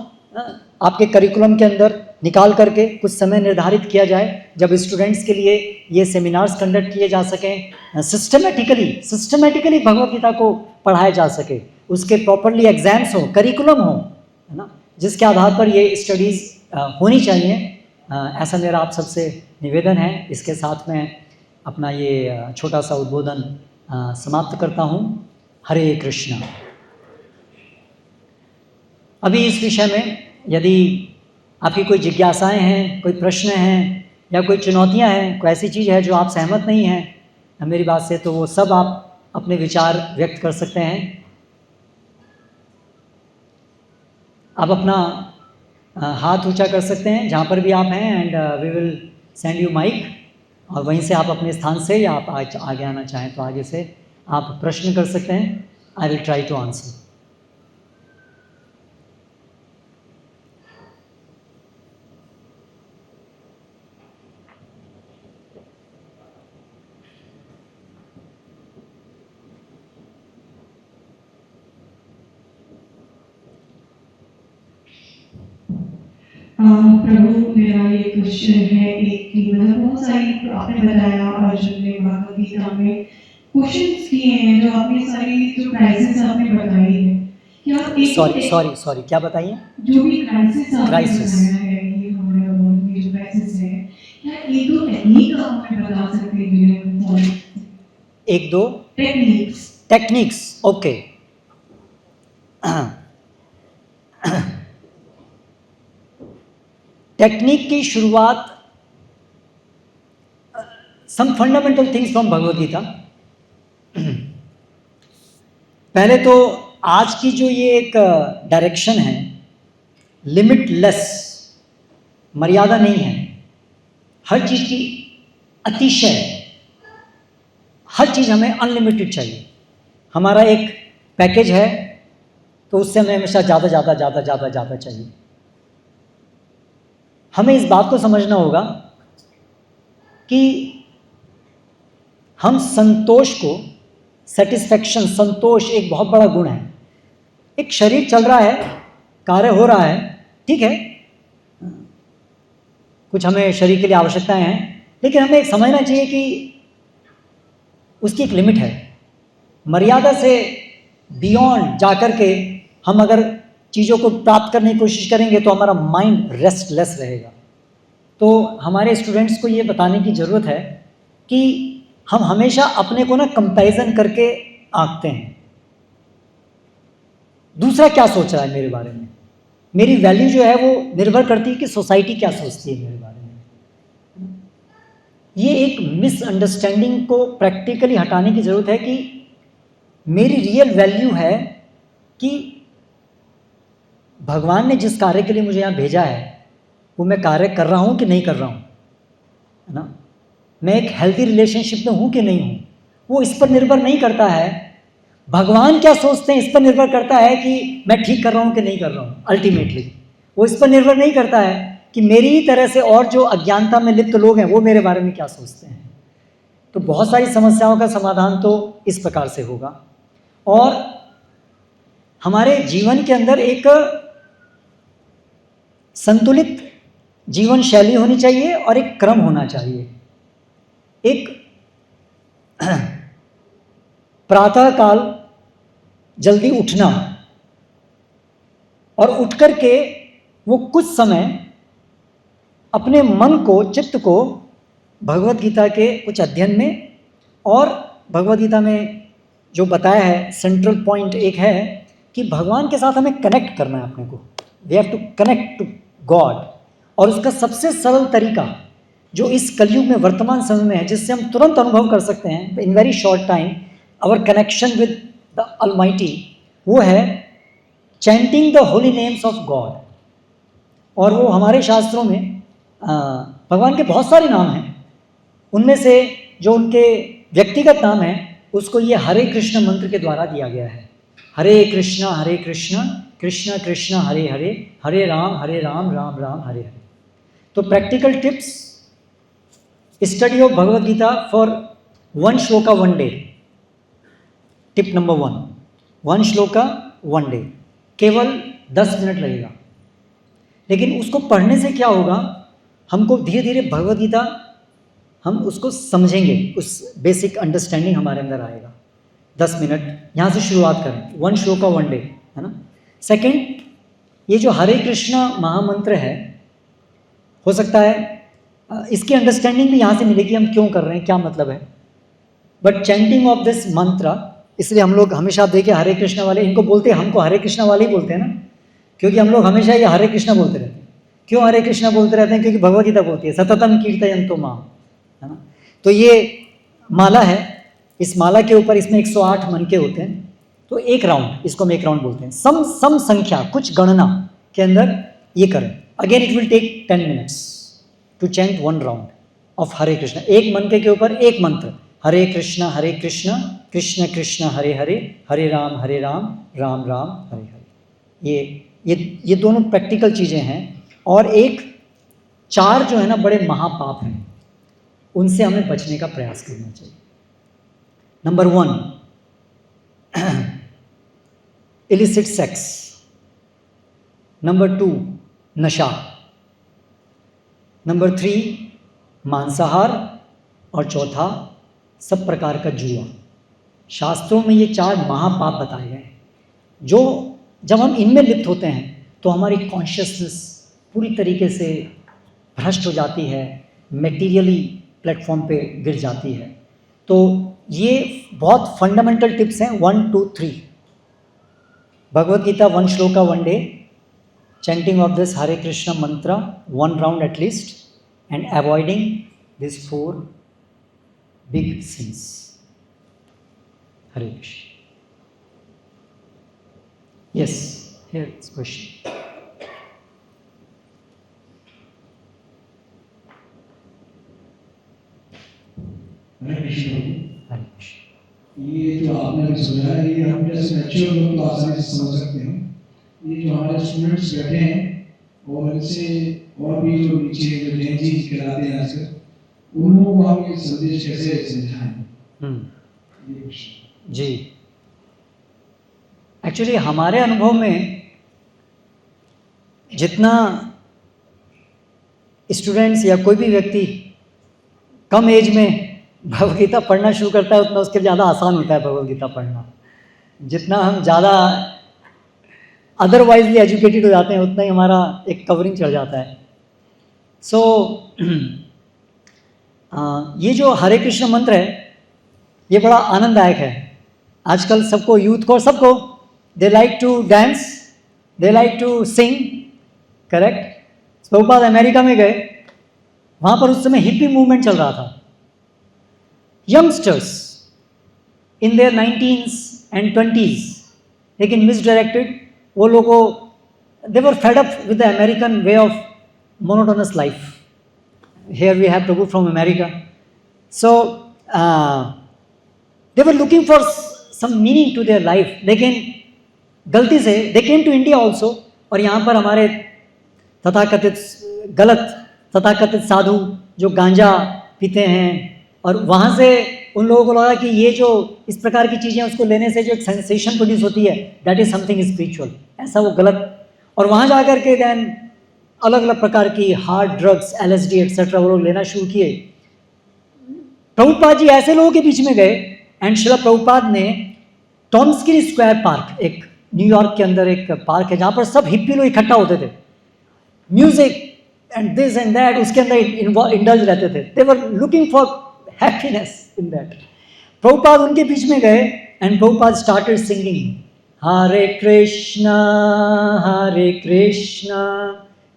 आपके करिकुलम के अंदर निकाल करके कुछ समय निर्धारित किया जाए जब स्टूडेंट्स के लिए ये सेमिनार्स कंडक्ट किए जा सकें, सिस्टमेटिकली भगवत गीता को पढ़ाया जा सके, उसके प्रॉपरली एग्जाम्स हो, करिकुलम हो, है ना, जिसके आधार पर ये स्टडीज़ होनी चाहिए। ऐसा मेरा आप सबसे निवेदन है। इसके साथ मैं अपना ये छोटा सा उद्बोधन समाप्त करता हूँ। हरे कृष्णा। अभी इस विषय में यदि आपकी कोई जिज्ञासाएं हैं, कोई प्रश्न हैं या कोई चुनौतियां हैं, कोई ऐसी चीज़ है जो आप सहमत नहीं हैं मेरी बात से, तो वो सब आप अपने विचार व्यक्त कर सकते हैं। आप अपना हाथ ऊंचा कर सकते हैं जहाँ पर भी आप हैं, and we will send you mic, और वहीं से आप अपने स्थान से, या आप आगे आना चाहें तो आगे से आप प्रश्न कर सकते हैं। I will try to answer. प्रभु, मेरा ये क्वेश्चन है एक कि मतलब बहुत सारी आपने बताया, अर्जुन ने भगवद गीता में क्वेश्चंस किए हैं, जो आपने सारी जो क्राइसिस आपने बताई है, क्या एक सॉरी क्या बताइए? जो भी क्राइसिस आपने बताया है, ये हमारे वर्ल्ड में जो क्राइसिस है, क्या एक दो टेक्निक आप हमें बता सकते हैं जिन्हें हम फॉलो कर सकते हैं? एक दो टेक्निक्स, ओके। टेक्निक की शुरुआत, some fundamental things from Bhagavad Gita. पहले तो आज की जो ये एक डायरेक्शन है, लिमिटलेस, मर्यादा नहीं है, हर चीज़ की अतिशय, हर चीज़ हमें अनलिमिटेड चाहिए। हमारा एक पैकेज है तो उससे हमें हमेशा ज़्यादा चाहिए। हमें इस बात को समझना होगा कि हम संतोष को, सेटिस्फैक्शन, संतोष एक बहुत बड़ा गुण है। एक शरीर चल रहा है, कार्य हो रहा है, ठीक है, कुछ हमें शरीर के लिए आवश्यकताएं हैं, लेकिन हमें एक समझना चाहिए कि उसकी एक लिमिट है। मर्यादा से बियॉन्ड जाकर के हम अगर चीज़ों को प्राप्त करने की कोशिश करेंगे तो हमारा माइंड रेस्टलेस रहेगा। तो हमारे स्टूडेंट्स को ये बताने की ज़रूरत है कि हम हमेशा अपने को ना कंपैरिजन करके आंकते हैं। दूसरा क्या सोच रहा है मेरे बारे में, मेरी वैल्यू जो है वो निर्भर करती है कि सोसाइटी क्या सोचती है मेरे बारे में। ये एक मिसअंडरस्टैंडिंग को प्रैक्टिकली हटाने की ज़रूरत है कि मेरी रियल वैल्यू है कि भगवान ने जिस कार्य के लिए मुझे यहाँ भेजा है वो मैं कार्य कर रहा हूँ कि नहीं कर रहा हूँ, है ना। मैं एक हेल्दी रिलेशनशिप में हूँ कि नहीं हूँ, वो इस पर निर्भर नहीं करता है। भगवान क्या सोचते हैं इस पर निर्भर करता है कि मैं ठीक कर रहा हूँ कि नहीं कर रहा हूँ। अल्टीमेटली वो इस पर निर्भर नहीं करता है कि मेरी ही तरह से और जो अज्ञानता में लिप्त लोग हैं वो मेरे बारे में क्या सोचते हैं। तो बहुत सारी समस्याओं का समाधान तो इस प्रकार से होगा। और हमारे जीवन के अंदर एक संतुलित जीवन शैली होनी चाहिए और एक क्रम होना चाहिए। एक प्रातः काल जल्दी उठना और उठ कर के वो कुछ समय अपने मन को, चित्त को भगवत गीता के कुछ अध्ययन में, और भगवत गीता में जो बताया है सेंट्रल पॉइंट एक है कि भगवान के साथ हमें कनेक्ट करना है अपने को। We have to connect to God. और उसका सबसे सरल तरीका जो इस कलयुग में वर्तमान समय में है, जिससे हम तुरंत अनुभव कर सकते हैं in very short time our connection with the almighty, वो है chanting the holy names of God. और वो हमारे शास्त्रों में भगवान के बहुत सारे नाम हैं, उनमें से जो उनके व्यक्तिगत नाम है उसको ये हरे कृष्ण मंत्र के द्वारा दिया गया है। हरे कृष्ण कृष्ण कृष्ण हरे हरे, हरे राम राम राम हरे हरे। तो practical tips, study of Bhagavad Gita for 1 shloka 1 day. Tip number 1 shloka 1 day, केवल 10 मिनट लगेगा। लेकिन उसको पढ़ने से क्या होगा, हमको धीरे धीरे भगवद गीता हम उसको समझेंगे, उस बेसिक अंडरस्टैंडिंग हमारे अंदर आएगा। 10 मिनट यहाँ से शुरुआत करें, 1 श्लोका 1 डे, है ना। सेकंड, ये जो हरे कृष्णा महामंत्र है, हो सकता है इसकी अंडरस्टैंडिंग भी यहाँ से मिलेगी हम क्यों कर रहे हैं, क्या मतलब है। बट चैंटिंग ऑफ दिस मंत्र, इसलिए हम लोग हमेशा देखे हरे कृष्णा वाले इनको बोलते हैं, हमको हरे कृष्णा वाले ही बोलते हैं ना, क्योंकि हम लोग हमेशा ये हरे कृष्णा बोलते रहते हैं। क्यों हरे कृष्णा बोलते रहते हैं, क्योंकि भगवद गीता बोलती है सततम कीर्तयन्तो मां, है ना। तो ये माला है, इस माला के ऊपर इसमें 108 मनके होते हैं। तो एक राउंड, इसको हम एक राउंड बोलते हैं। सम संख्या, कुछ गणना के अंदर ये करें। Again it will take 10 minutes to chant 1 round of Hare Krishna. एक मनके के ऊपर एक मंत्र, हरे कृष्णा कृष्ण कृष्ण हरे हरे, हरे राम राम राम हरे हरे। ये दोनों प्रैक्टिकल चीज़ें हैं। और एक 4 जो है ना बड़े महापाप हैं, उनसे हमें बचने का प्रयास करना चाहिए। Number 1, illicit sex. नंबर 2, नशा। नंबर 3, मांसाहार। और चौथा, सब प्रकार का जुआ। शास्त्रों में ये 4 महापाप बताए गए हैं, जो जब हम इनमें लिप्त होते हैं तो हमारी कॉन्शियसनेस पूरी तरीके से भ्रष्ट हो जाती है, मेटीरियली प्लेटफॉर्म पे गिर जाती है। तो ये बहुत फंडामेंटल टिप्स हैं। 1, 2, 3 Bhagavad Gita 1 shloka 1 day, chanting of this Hare Krishna mantra 1 round at least, and avoiding these 4 big sins. Hare Krishna. Yes, here is question. Hare Krishna. Hare Krishna. ये जो आपने समझाया ये हम जैसे मैच्योर लोग तो आसानी से समझ सकते हैं। ये जो हमारे स्टूडेंट्स बैठे हैं और इनसे और भी जो नीचे जो जैन जी कहलाते हैं आजकल, उन लोगों को हम ये संदेश कैसे समझाएं? जी, एक्चुअली हमारे अनुभव में जितना स्टूडेंट्स या कोई भी व्यक्ति कम एज में भगवद गीता पढ़ना शुरू करता है, उतना उसके लिए ज़्यादा आसान होता है भगवद गीता पढ़ना। जितना हम ज़्यादा अदरवाइजली एजुकेटेड हो जाते हैं, उतना ही हमारा एक कवरिंग चढ़ जाता है। सो ये जो हरे कृष्ण मंत्र है ये बड़ा आनंददायक है। आजकल सबको, यूथ को, सबको, they like to dance, they like to sing, correct. Prabhupada America में गए, वहाँ पर उस समय हिप्पी मूवमेंट चल रहा था। Youngsters in their 19s and 20s, लेकिन मिसडायरेक्टेड, वो लोगों, they were fed up with the American way of monotonous life. Here we have Prabhu from America. So they were looking for some meaning to their life, लेकिन गलती से they came to India also, और यहाँ पर हमारे तथाकथित गलत तथाकथित साधु जो गांजा पीते हैं, और वहाँ से उन लोगों को लगा कि ये जो इस प्रकार की चीज़ें उसको लेने से जो एक सेंसेशन प्रोड्यूस होती है, दैट इज़ समथिंग स्पिरिचुअल, ऐसा वो गलत। और वहाँ जा कर के देन अलग अलग प्रकार की हार्ड ड्रग्स, LSD एक्सेट्रा वो लोग लेना शुरू किए। प्रभुपाद जी ऐसे लोगों के बीच में गए, एंड श्रील प्रभुपाद ने टॉम्स्की स्क्वायर पार्क, एक न्यूयॉर्क के अंदर एक पार्क है जहाँ पर सब हिप्पी लोग इकट्ठा होते थे, music and this and that, उसके अंदर इंडल्ज रहते थे। They were looking for happiness in that. Prabhupada उनके बीच में गए and Prabhupada started singing Hare Krishna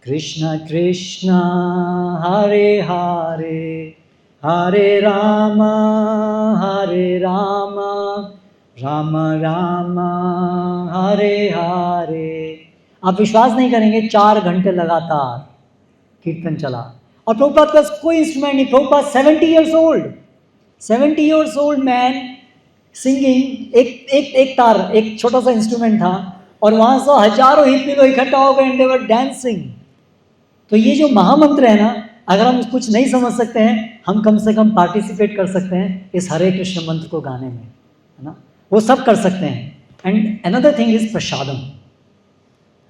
Krishna Krishna Hare Hare, Hare Ram Ram Ram Hare Hare. आप विश्वास नहीं करेंगे, 4 घंटे लगातार कीर्तन चला, और प्रभुपाद का कोई इंस्ट्रूमेंट नहीं। Prabhupada 70 years old man singing, एक तार, एक छोटा सा इंस्ट्रूमेंट था, और वहाँ से हजारों हिप्पी लोग इकट्ठा हो गए एंड दे वर डांसिंग। तो ये जो महामंत्र है ना, अगर हम कुछ नहीं समझ सकते हैं, हम कम से कम पार्टिसिपेट कर सकते हैं इस हरे कृष्ण मंत्र को गाने में, है ना, वो सब कर सकते हैं। एंड अनदर थिंग इज प्रसादम,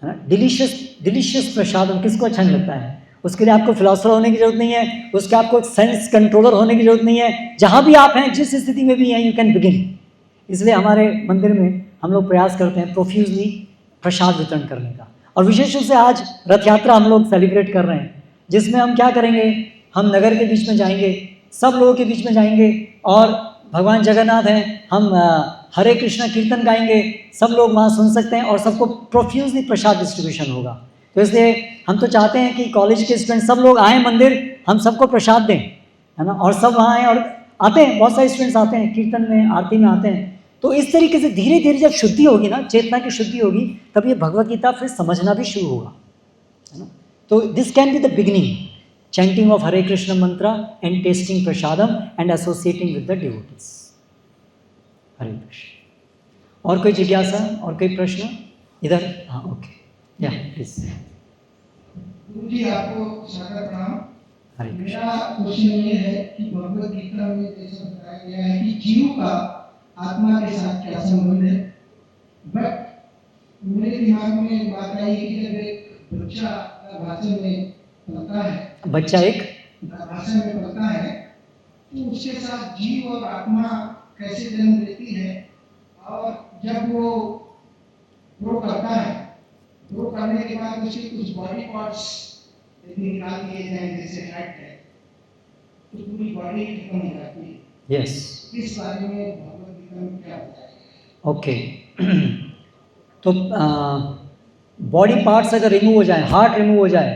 है ना, डिलीशियस प्रसादम। किसको अच्छा नहीं लगता है? उसके लिए आपको फिलोसफर होने की जरूरत नहीं है, उसके आपको सेंस कंट्रोलर होने की जरूरत नहीं है। जहाँ भी आप हैं, जिस स्थिति में भी हैं, यू कैन बिगिन। इसलिए हमारे मंदिर में हम लोग प्रयास करते हैं प्रोफ्यूजली प्रसाद वितरण करने का। और विशेष रूप से आज रथ यात्रा हम लोग सेलिब्रेट कर रहे हैं, जिसमें हम क्या करेंगे, हम नगर के बीच में जाएंगे, सब लोगों के बीच में जाएंगे, और भगवान जगन्नाथ हैं, हम हरे कृष्ण कीर्तन गाएंगे, सब लोग वहाँ सुन सकते हैं, और सबको प्रोफ्यूजली प्रसाद डिस्ट्रीब्यूशन होगा। तो इसलिए हम तो चाहते हैं कि कॉलेज के स्टूडेंट सब लोग आएँ मंदिर, हम सबको प्रसाद दें, है ना, और सब वहाँ आएँ। और आते हैं, बहुत सारे स्टूडेंट्स आते हैं, कीर्तन में, आरती में आते हैं। तो इस तरीके से धीरे धीरे जब शुद्धि होगी ना, चेतना की शुद्धि होगी, तब ये भगवत गीता फिर समझना भी शुरू होगा, है ना। तो this can be the beginning, chanting of Hare Krishna mantra and tasting prasadam and associating with the devotees. Hare Krishna. और कोई जिज्ञासा, और कोई प्रश्न इधर? हाँ, ओके, या प्लीज। गुरु जी आपको सादर प्रणाम। हरे कृष्ण। मेरा क्वेश्चन ये है कि भगवत गीता में जैसा बताया गया है कि जीव का आत्मा के साथ क्या संबंध है, बट मेरे दिमाग में एक बात आई कि जब एक बच्चा भाषण में पढ़ता है, बच्चा एक भाषण में पढ़ता है, तो उसके साथ जीव और आत्मा कैसे जन्म लेती है, और जब वो ग्रो करता है, ग्रो करने के बाद उसके कुछ बॉडी पार्ट्स यदि निकाल दिए जाए, जैसे हेड है, तो पूरी बॉडी खत्म हो जाती है। यस, इस बारे में भगवत गीता में क्या बताया? ओके। तो बॉडी पार्ट्स अगर रिमूव हो जाए, हार्ट रिमूव हो जाए,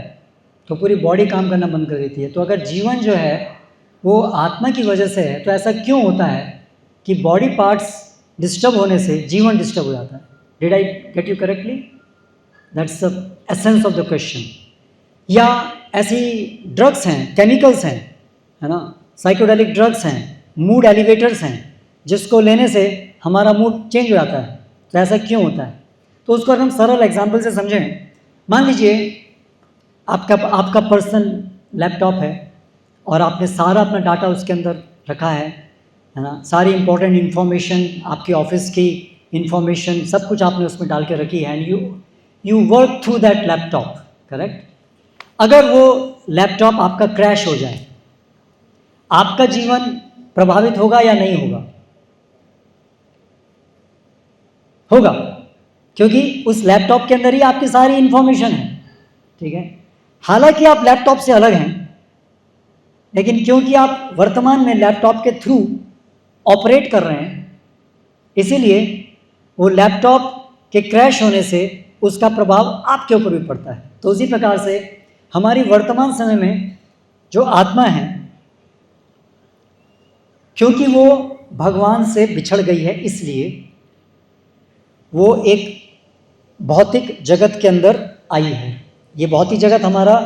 तो पूरी बॉडी काम करना बंद कर देती है। तो अगर जीवन जो है वो आत्मा की वजह से है, तो ऐसा क्यों होता है कि बॉडी पार्ट्स डिस्टर्ब होने से जीवन डिस्टर्ब हो जाता है? Did I get you correctly? That's the essence of the question. या ऐसी ड्रग्स हैं, केमिकल्स हैं, है ना, साइकोडेलिक ड्रग्स हैं, मूड एलिवेटर्स हैं, जिसको लेने से हमारा मूड चेंज हो जाता है। तो ऐसा क्यों होता है? तो उसको अगर हम सरल एग्जांपल से समझें, मान लीजिए आपका पर्सनल लैपटॉप है, और आपने सारा अपना डाटा उसके अंदर रखा है ना, सारी इंपॉर्टेंट इन्फॉर्मेशन, आपकी ऑफिस की इन्फॉर्मेशन, सब कुछ आपने उसमें डाल के रखी है, and you work through that laptop, correct. अगर वो लैपटॉप आपका क्रैश हो जाए, आपका जीवन प्रभावित होगा या नहीं होगा? होगा। क्योंकि उस लैपटॉप के अंदर ही आपकी सारी इंफॉर्मेशन है, ठीक है। हालांकि आप लैपटॉप से अलग हैं, लेकिन क्योंकि आप वर्तमान में लैपटॉप के थ्रू ऑपरेट कर रहे हैं, इसीलिए वो लैपटॉप के क्रैश होने से उसका प्रभाव आपके ऊपर भी पड़ता है। तो उसी प्रकार से हमारी वर्तमान समय में जो आत्मा है, क्योंकि वो भगवान से बिछड़ गई है, इसलिए वो एक भौतिक जगत के अंदर आई है। ये भौतिक जगत हमारा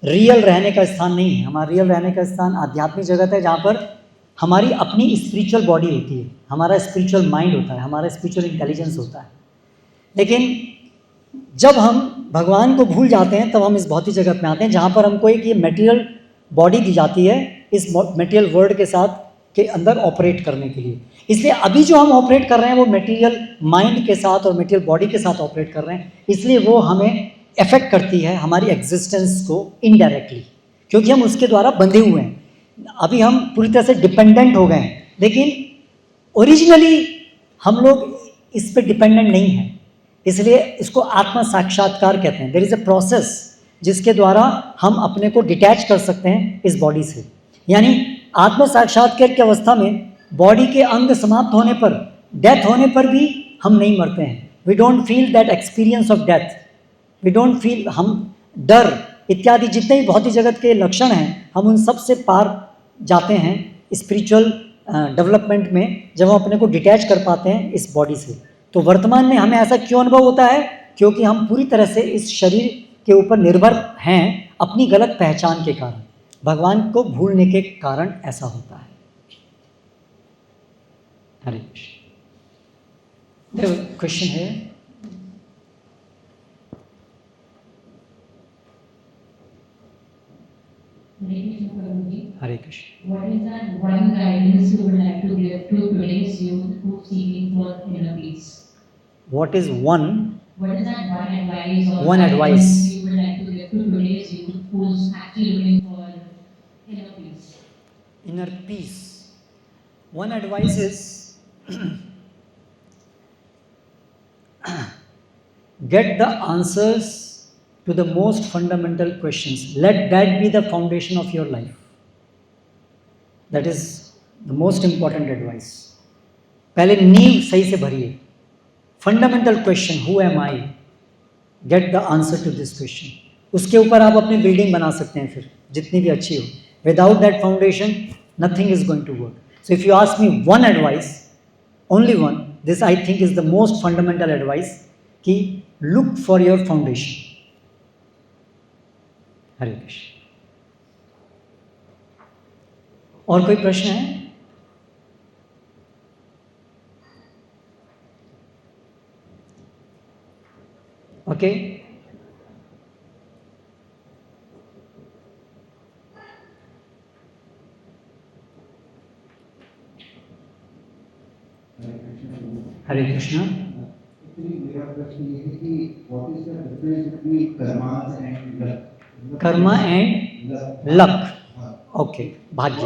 रियल रहने का स्थान नहीं है। हमारा रियल रहने का स्थान आध्यात्मिक जगत है, जहाँ पर हमारी अपनी स्पिरिचुअल बॉडी होती है, हमारा स्पिरिचुअल माइंड होता है, हमारा स्पिरिचुअल इंटेलिजेंस होता है। लेकिन जब हम भगवान को भूल जाते हैं, तब हम इस भौतिक जगत में आते हैं, जहाँ पर हमको एक ये मटेरियल बॉडी दी जाती है इस मटेरियल वर्ल्ड के साथ के अंदर ऑपरेट करने के लिए। इसलिए अभी जो हम ऑपरेट कर रहे हैं वो मटेरियल माइंड के साथ और मटेरियल बॉडी के साथ ऑपरेट कर रहे हैं, इसलिए वो हमें अफेक्ट करती है हमारी एग्जिस्टेंस को इनडायरेक्टली, क्योंकि हम उसके द्वारा बंधे हुए हैं। अभी हम पूरी तरह से डिपेंडेंट हो गए हैं, लेकिन ओरिजिनली हम लोग इस पर डिपेंडेंट नहीं हैं। इसलिए इसको आत्मा साक्षात्कार कहते हैं। देयर इज़ अ प्रोसेस जिसके द्वारा हम अपने को डिटैच कर सकते हैं इस बॉडी से। यानी आत्म साक्षात्कार की अवस्था में बॉडी के अंग समाप्त होने पर, डेथ होने पर भी हम नहीं मरते हैं। We don't feel that experience of death, we don't feel, हम डर इत्यादि जितने भी भौतिक जगत के लक्षण हैं, हम उन सब से पार जाते हैं स्पिरिचुअल डेवलपमेंट में, जब हम अपने को डिटैच कर पाते हैं इस बॉडी से। तो वर्तमान में हमें ऐसा क्यों अनुभव होता है? क्योंकि हम पूरी तरह से इस शरीर के ऊपर निर्भर हैं अपनी गलत पहचान के कारण, भगवान को भूलने के कारण ऐसा होता है। हरे कृष्ण। क्वेश्चन है, हरे Krishna. What is that one guidance you would like to give to today's youth who seeking for inner peace? What is one? What is that one advice or One advice you would like to give to today's youth who's actually looking for inner peace? Inner peace. One advice is get the answers to the most fundamental questions. Let that be the foundation of your life. That is the most important advice. पहले नींव सही से भरिए। Fundamental question, who am I, get the answer to this question. उसके ऊपर आप अपनी building बना सकते हैं, फिर जितनी भी अच्छी हो। Without that foundation nothing is going to work. So if you ask me one advice, only one, this I think is the most fundamental advice, कि look for your foundation. Hare Krishna. और कोई प्रश्न है? ओके, हरे कृष्ण। मेरा प्रश्न ये है कि what is the difference between karma and luck. Okay, भाग्य।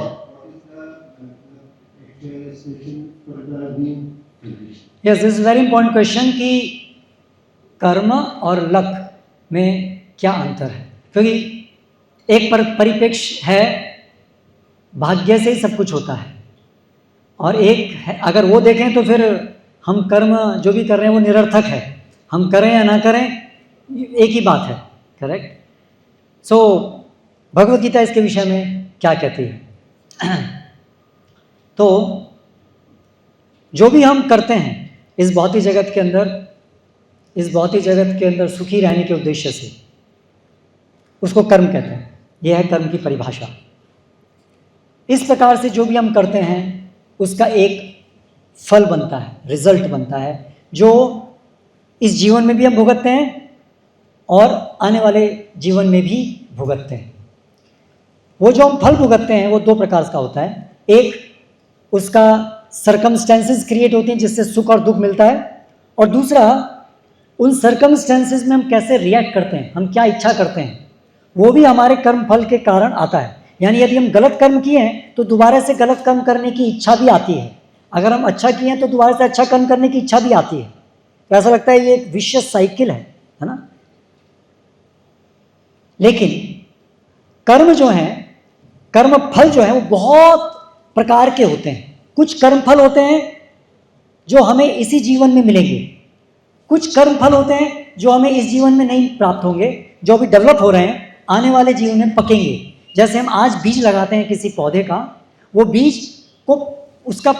Yes, this is very important question कि कर्म और लक में क्या अंतर है। क्योंकि एक परिप्रेक्ष्य है भाग्य से ही सब कुछ होता है, और एक है, अगर वो देखें तो फिर हम कर्म जो भी कर रहे हैं वो निरर्थक है, हम करें या ना करें एक ही बात है। करेक्ट। सो भगवद गीता इसके विषय में क्या कहती है? तो जो भी हम करते हैं इस भौतिक जगत के अंदर, इस भौतिक जगत के अंदर सुखी रहने के उद्देश्य से, उसको कर्म कहते हैं। यह है कर्म की परिभाषा। इस प्रकार से जो भी हम करते हैं उसका एक फल बनता है, रिजल्ट बनता है, जो इस जीवन में भी हम भुगतते हैं और आने वाले जीवन में भी भुगतते हैं। वो जो हम फल भुगतते हैं वो दो प्रकार का होता है। एक, उसका सर्कमस्टेंसेस क्रिएट होती हैं जिससे सुख और दुख मिलता है, और दूसरा, उन सर्कमस्टेंसेस में हम कैसे रिएक्ट करते हैं, हम क्या इच्छा करते हैं, वो भी हमारे कर्म फल के कारण आता है। यानी यदि हम गलत कर्म किए हैं तो दोबारा से गलत कर्म करने की इच्छा भी आती है, अगर हम अच्छा किए हैं तो दोबारा से अच्छा कर्म करने की इच्छा भी आती है। तो ऐसा लगता है ये एक विशियस साइकिल है ना। लेकिन कर्म जो है, कर्म फल जो है वो बहुत प्रकार के होते हैं। कुछ कर्म फल होते हैं जो हमें इसी जीवन में मिलेंगे, कुछ कर्म फल होते हैं जो हमें इस जीवन में नहीं प्राप्त होंगे, जो अभी डेवलप हो रहे हैं, आने वाले जीवन में पकेंगे। जैसे हम आज बीज लगाते हैं किसी पौधे का, वो बीज को उसका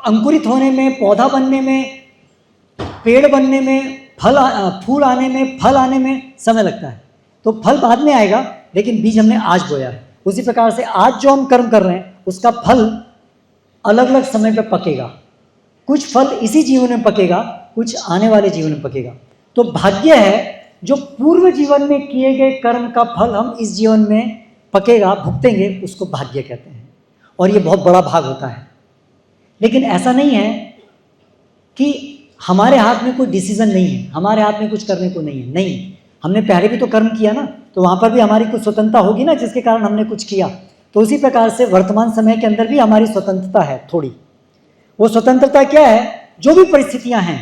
अंकुरित होने में, पौधा बनने में, पेड़ बनने में, फूल आने में, फल आने में समय लगता है। तो फल बाद में आएगा, लेकिन बीज हमने आज बोया है। उसी प्रकार से आज जो हम कर्म कर रहे हैं उसका फल अलग अलग समय पर पकेगा। कुछ फल इसी जीवन में पकेगा, कुछ आने वाले जीवन में पकेगा। तो भाग्य है जो पूर्व जीवन में किए गए कर्म का फल हम इस जीवन में पकेगा, भुगतेंगे, उसको भाग्य कहते हैं। और ये बहुत बड़ा भाग होता है। लेकिन ऐसा नहीं है कि हमारे हाथ में कोई डिसीजन नहीं है, हमारे हाथ में कुछ करने को नहीं है। नहीं, हमने पहले भी तो कर्म किया ना, तो वहाँ पर भी हमारी कुछ स्वतंत्रता होगी ना, जिसके कारण हमने कुछ किया। तो उसी प्रकार से वर्तमान समय के अंदर भी हमारी स्वतंत्रता है थोड़ी। वो स्वतंत्रता क्या है? जो भी परिस्थितियाँ हैं,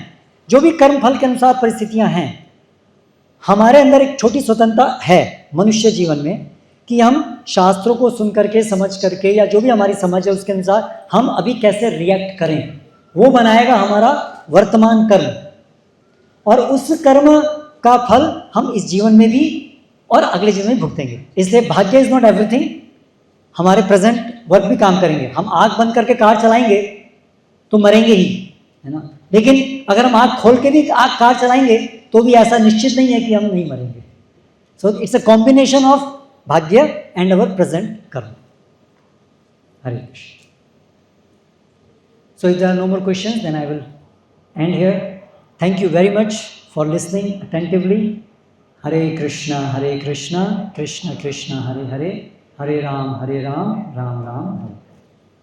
जो भी कर्म फल के अनुसार परिस्थितियाँ हैं, हमारे अंदर एक छोटी स्वतंत्रता है मनुष्य जीवन में कि हम शास्त्रों को सुन करके, समझ करके, या जो भी हमारी समझ है उसके अनुसार हम अभी कैसे रिएक्ट करें, वो बनाएगा हमारा वर्तमान कर्म। और उस कर्म का फल हम इस जीवन में भी और अगले जीवन में भुगतेंगे। इसलिए भाग्य इज नॉट एवरीथिंग। हमारे प्रेजेंट वर्क भी काम करेंगे। हम आँख बंद करके कार चलाएंगे तो मरेंगे ही, है ना। लेकिन अगर हम आँख खोल के भी कार चलाएंगे तो भी ऐसा निश्चित नहीं है कि हम नहीं मरेंगे। So it's a combination of भाग्य एंड अवर प्रेजेंट कर्म। हरे Krishna. So if there are no more questions, then I will end here. Thank you very much for listening attentively. Hare Krishna, Krishna Krishna, Hare Hare, Hare Ram, Ram Ram, Hare